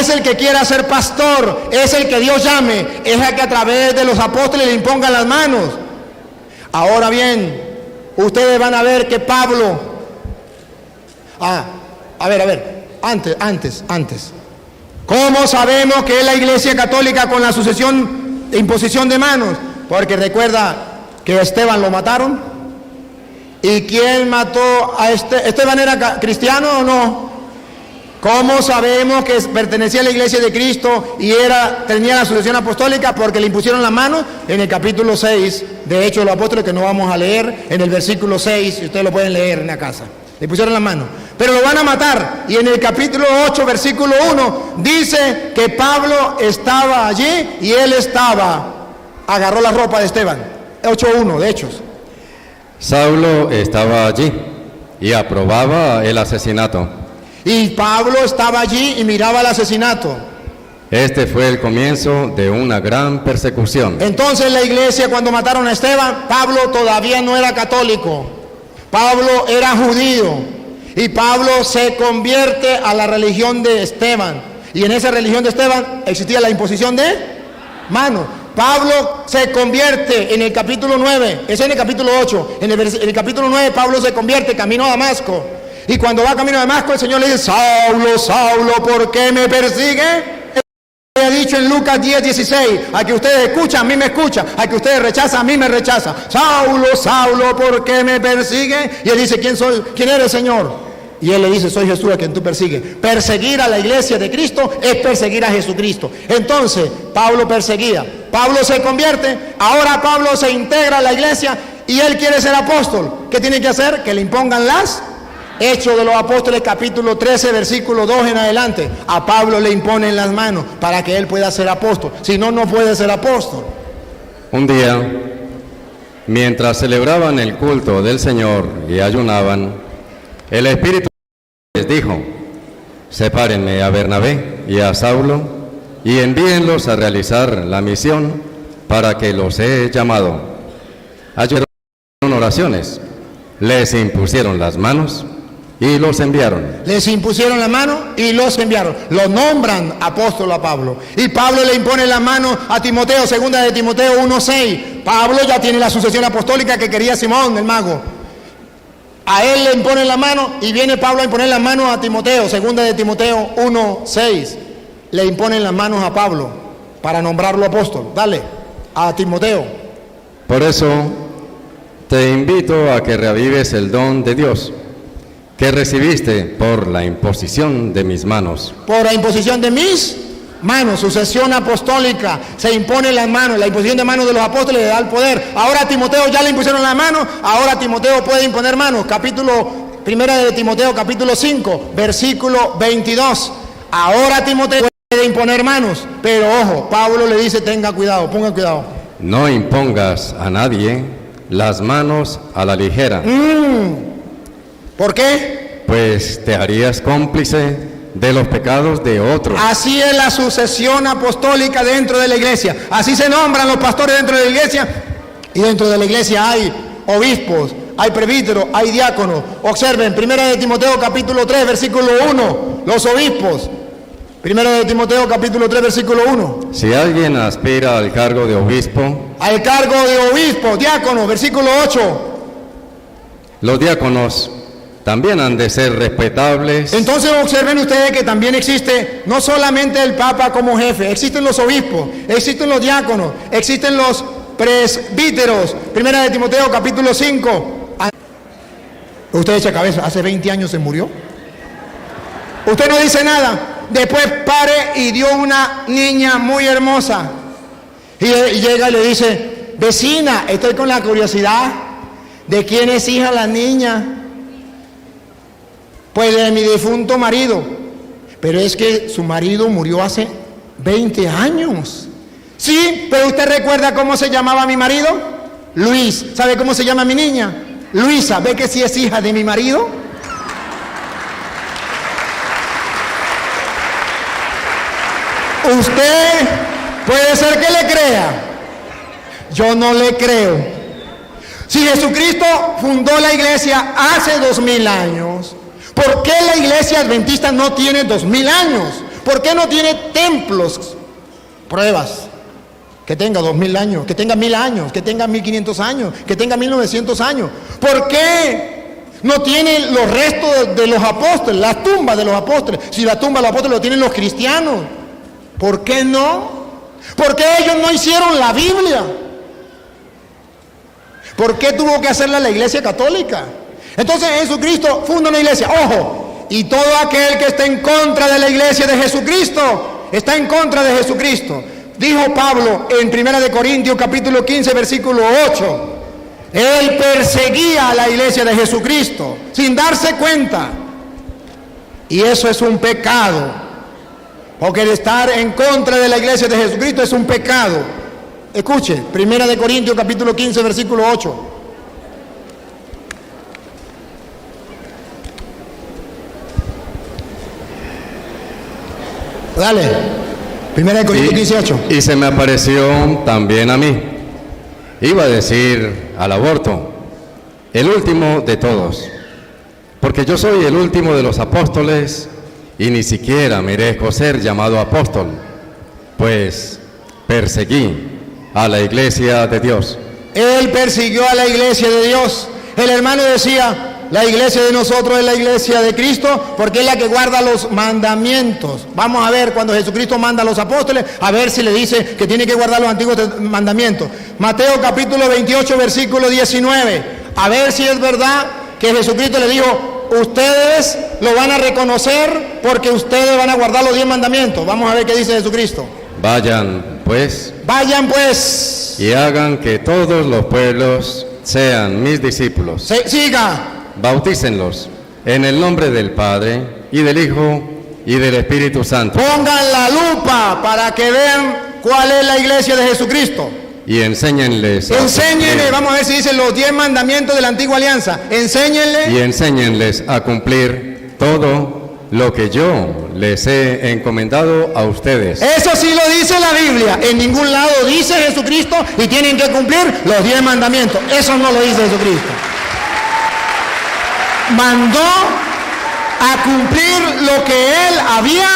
el que quiera ser pastor, es el que Dios llame, es el que a través de los apóstoles le impongan las manos. Ahora bien, ustedes van a ver que Pablo, antes. ¿Cómo sabemos que es la Iglesia Católica con la sucesión de imposición de manos? Porque recuerda que a Esteban lo mataron. ¿Y quién mató a Esteban? ¿Era cristiano o no? ¿Cómo sabemos que pertenecía a la Iglesia de Cristo y tenía la sucesión apostólica? Porque le impusieron las manos en el capítulo 6 de Hechos de los Apóstoles, que no vamos a leer, en el versículo 6, y ustedes lo pueden leer en la casa. Le pusieron las manos, pero lo van a matar. Y en el capítulo 8, versículo 1, dice que Pablo estaba allí y él agarró la ropa de Esteban. 8:1 de Hechos. Saulo estaba allí y aprobaba el asesinato. Y Pablo estaba allí y miraba el asesinato. Este fue el comienzo de una gran persecución. Entonces la iglesia, cuando mataron a Esteban, Pablo todavía no era católico. Pablo era judío. Y Pablo se convierte a la religión de Esteban. Y en esa religión de Esteban existía la imposición de manos. Pablo se convierte en el capítulo 9. Eso es en el capítulo 8. En el capítulo 9 Pablo se convierte camino a Damasco. Y cuando va camino a Damasco, el Señor le dice: Saulo, Saulo, ¿por qué me persigue? Él ha dicho en Lucas 10:16: a que ustedes escuchan, a mí me escuchan; a que ustedes rechazan, a mí me rechazan. Saulo, Saulo, ¿por qué me persigue? Y él dice: ¿quién soy? ¿Quién eres, Señor? Y él le dice: soy Jesús a quien tú persigues. Perseguir a la iglesia de Cristo es perseguir a Jesucristo. Entonces, Pablo perseguía. Pablo se convierte. Ahora Pablo se integra a la iglesia y él quiere ser apóstol. ¿Qué tiene que hacer? Que le impongan las Hechos de los Apóstoles, capítulo 13, versículo 2 en adelante. A Pablo le imponen las manos para que él pueda ser apóstol. Si no, no puede ser apóstol. Un día, mientras celebraban el culto del Señor y ayunaban, el Espíritu les dijo: sepárenme a Bernabé y a Saulo y envíenlos a realizar la misión para que los he llamado. Ayer oraciones les impusieron las manos y los enviaron. Les impusieron la mano y los enviaron. Lo nombran apóstol a Pablo. Y Pablo le impone la mano a Timoteo, segunda de Timoteo 1:6. Pablo ya tiene la sucesión apostólica que quería Simón, el mago. A él le imponen la mano y viene Pablo a imponer la mano a Timoteo, segunda de Timoteo 1:6. Le imponen las manos a Pablo para nombrarlo apóstol. Dale, a Timoteo. Por eso te invito a que reavives el don de Dios que recibiste por la imposición de mis manos. Por la imposición de mis manos, sucesión apostólica, se impone las manos, la imposición de manos de los apóstoles le da el poder. Ahora a Timoteo ya le impusieron las manos, ahora Timoteo puede imponer manos. Primera de Timoteo, capítulo 5, versículo 22. Ahora Timoteo puede imponer manos, pero ojo, Pablo le dice, tenga cuidado, ponga cuidado. No impongas a nadie las manos a la ligera, ¿Por qué? pues te harías cómplice de los pecados de otros. Así es la sucesión apostólica dentro de la iglesia. Así se nombran los pastores dentro de la iglesia. Y dentro de la iglesia hay obispos, hay presbíteros, hay diáconos. Observen, primera de Timoteo capítulo 3, versículo 1, los obispos. Primera de Timoteo capítulo 3, versículo 1. Si alguien aspira al cargo de obispo, Al cargo de obispo, diácono, versículo 8. los diáconos también han de ser respetables. Entonces observen ustedes que también existe no solamente el Papa como jefe, existen los obispos, existen los diáconos, existen los presbíteros. Primera de Timoteo capítulo 5. Usted echa cabeza, hace 20 años se murió. Usted no dice nada. Después pare y dio una niña muy hermosa. Y llega y le dice, vecina, estoy con la curiosidad de quién es hija la niña. Pues de mi difunto marido. Pero es que su marido murió hace 20 años. Sí, pero usted recuerda cómo se llamaba mi marido. Luis. ¿Sabe cómo se llama mi niña? Luisa. ¿Ve que sí es hija de mi marido? Usted puede ser que le crea. Yo no le creo. Si Jesucristo fundó la iglesia hace 2000 años, ¿por qué la iglesia adventista no tiene 2000 años? ¿Por qué no tiene templos? Pruebas. Que tenga 2000 años, que tenga 1000 años, que tenga 1500 años, que tenga 1900 años. ¿Por qué no tiene los restos de los apóstoles, las tumbas de los apóstoles? Si la tumba de los apóstoles lo tienen los cristianos. ¿Por qué no? ¿Por qué ellos no hicieron la Biblia? ¿Por qué tuvo que hacerla la iglesia católica? Entonces Jesucristo funda una iglesia. ¡Ojo! Y todo aquel que esté en contra de la iglesia de Jesucristo, está en contra de Jesucristo. Dijo Pablo en 1 Corintios capítulo 15, versículo 8. Él perseguía a la iglesia de Jesucristo sin darse cuenta. Y eso es un pecado. Porque el estar en contra de la iglesia de Jesucristo es un pecado. Escuche, 1 Corintios capítulo 15, versículo 8. Dale, 1 Corintios 15, 8. Y se me apareció también a mí. Iba a decir al aborto, el último de todos, porque yo soy el último de los apóstoles y ni siquiera merezco ser llamado apóstol, pues perseguí a la iglesia de Dios. Él persiguió a la iglesia de Dios. El hermano decía, la iglesia de nosotros es la iglesia de Cristo, porque es la que guarda los mandamientos. Vamos a ver cuando Jesucristo manda a los apóstoles, a ver si le dice que tiene que guardar los antiguos mandamientos. Mateo capítulo 28, versículo 19. A ver si es verdad que Jesucristo le dijo, ustedes lo van a reconocer porque ustedes van a guardar los 10 mandamientos. Vamos a ver qué dice Jesucristo. Vayan pues y hagan que todos los pueblos sean mis discípulos. Siga. Bautícenlos en el nombre del Padre y del Hijo y del Espíritu Santo. Pongan la lupa para que vean cuál es la iglesia de Jesucristo. Y enséñenles. Enséñenle, vamos a ver si dicen los 10 mandamientos de la antigua alianza. Enséñenles a cumplir todo lo que yo les he encomendado a ustedes. Eso sí lo dice la Biblia. En ningún lado dice Jesucristo y tienen que cumplir los 10 mandamientos. Eso no lo dice Jesucristo. mandó a cumplir lo que Él había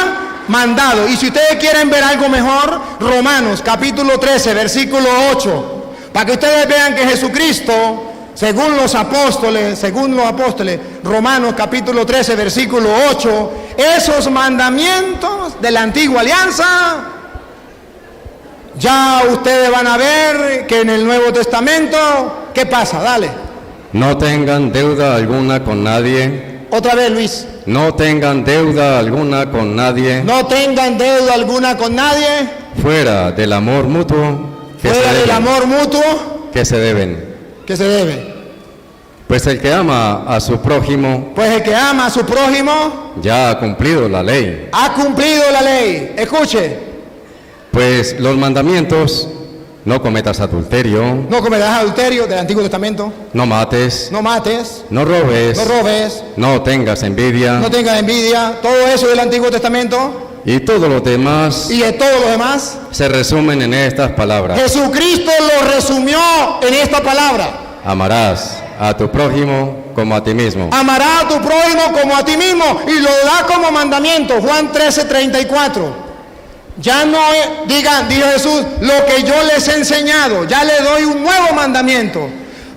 mandado. Y si ustedes quieren ver algo mejor, Romanos capítulo 13, versículo 8, para que ustedes vean que Jesucristo, según los apóstoles, Romanos capítulo 13, versículo 8, esos mandamientos de la antigua alianza, ya ustedes van a ver que en el Nuevo Testamento, ¿qué pasa? Dale. No tengan deuda alguna con nadie. Otra vez, Luis. No tengan deuda alguna con nadie. No tengan deuda alguna con nadie. Fuera del amor mutuo. Fuera del amor mutuo que se deben. que se debe. Pues el que ama a su prójimo. Pues el que ama a su prójimo Ya ha cumplido la ley. ha cumplido la ley. Escuche. Pues los mandamientos: no cometas adulterio, No cometerás adulterio del Antiguo Testamento. no mates, No mates. no robes, No robes. no tengas envidia, No tengas envidia. Todo eso del Antiguo Testamento. y todos los demás Y de todo lo demás. se resumen en estas palabras: Jesucristo lo resumió en esta palabra. amarás a tu prójimo como a ti mismo. Amarás a tu prójimo como a ti mismo. Y lo da como mandamiento. Juan 13:34. Ya no digan, dijo Jesús, lo que yo les he enseñado. Ya le doy un nuevo mandamiento.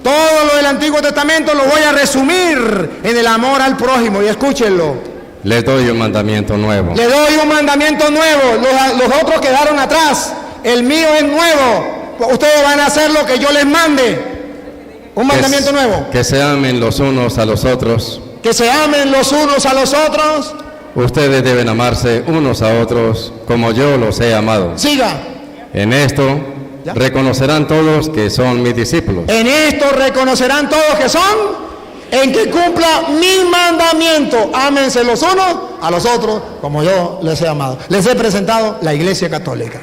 Todo lo del Antiguo Testamento lo voy a resumir en el amor al prójimo. Y escúchenlo. Les doy un mandamiento nuevo. Le doy un mandamiento nuevo. Los otros quedaron atrás. El mío es nuevo. Ustedes van a hacer lo que yo les mande. Un mandamiento nuevo. Que se amen los unos a los otros. Que se amen los unos a los otros. Ustedes deben amarse unos a otros como yo los he amado. Siga. En esto ¿Ya? reconocerán todos que son mis discípulos. En esto reconocerán todos que son, en que cumpla mi mandamiento. Ámense los unos a los otros como yo les he amado. Les he presentado la Iglesia Católica.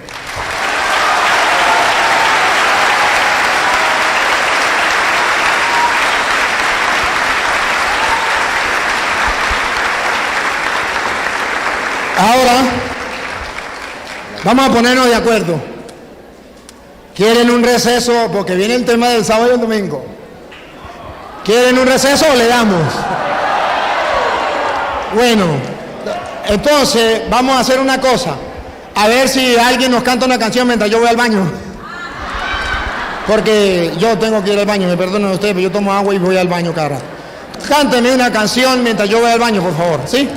Ahora, vamos a ponernos de acuerdo. ¿Quieren un receso? Porque viene el tema del sábado y el domingo. ¿Quieren un receso o le damos? Bueno, entonces vamos a hacer una cosa. A ver si alguien nos canta una canción mientras yo voy al baño. Porque yo tengo que ir al baño, me perdonen ustedes, pero yo tomo agua y voy al baño cada rato. Cánteme una canción mientras yo voy al baño, por favor, ¿sí?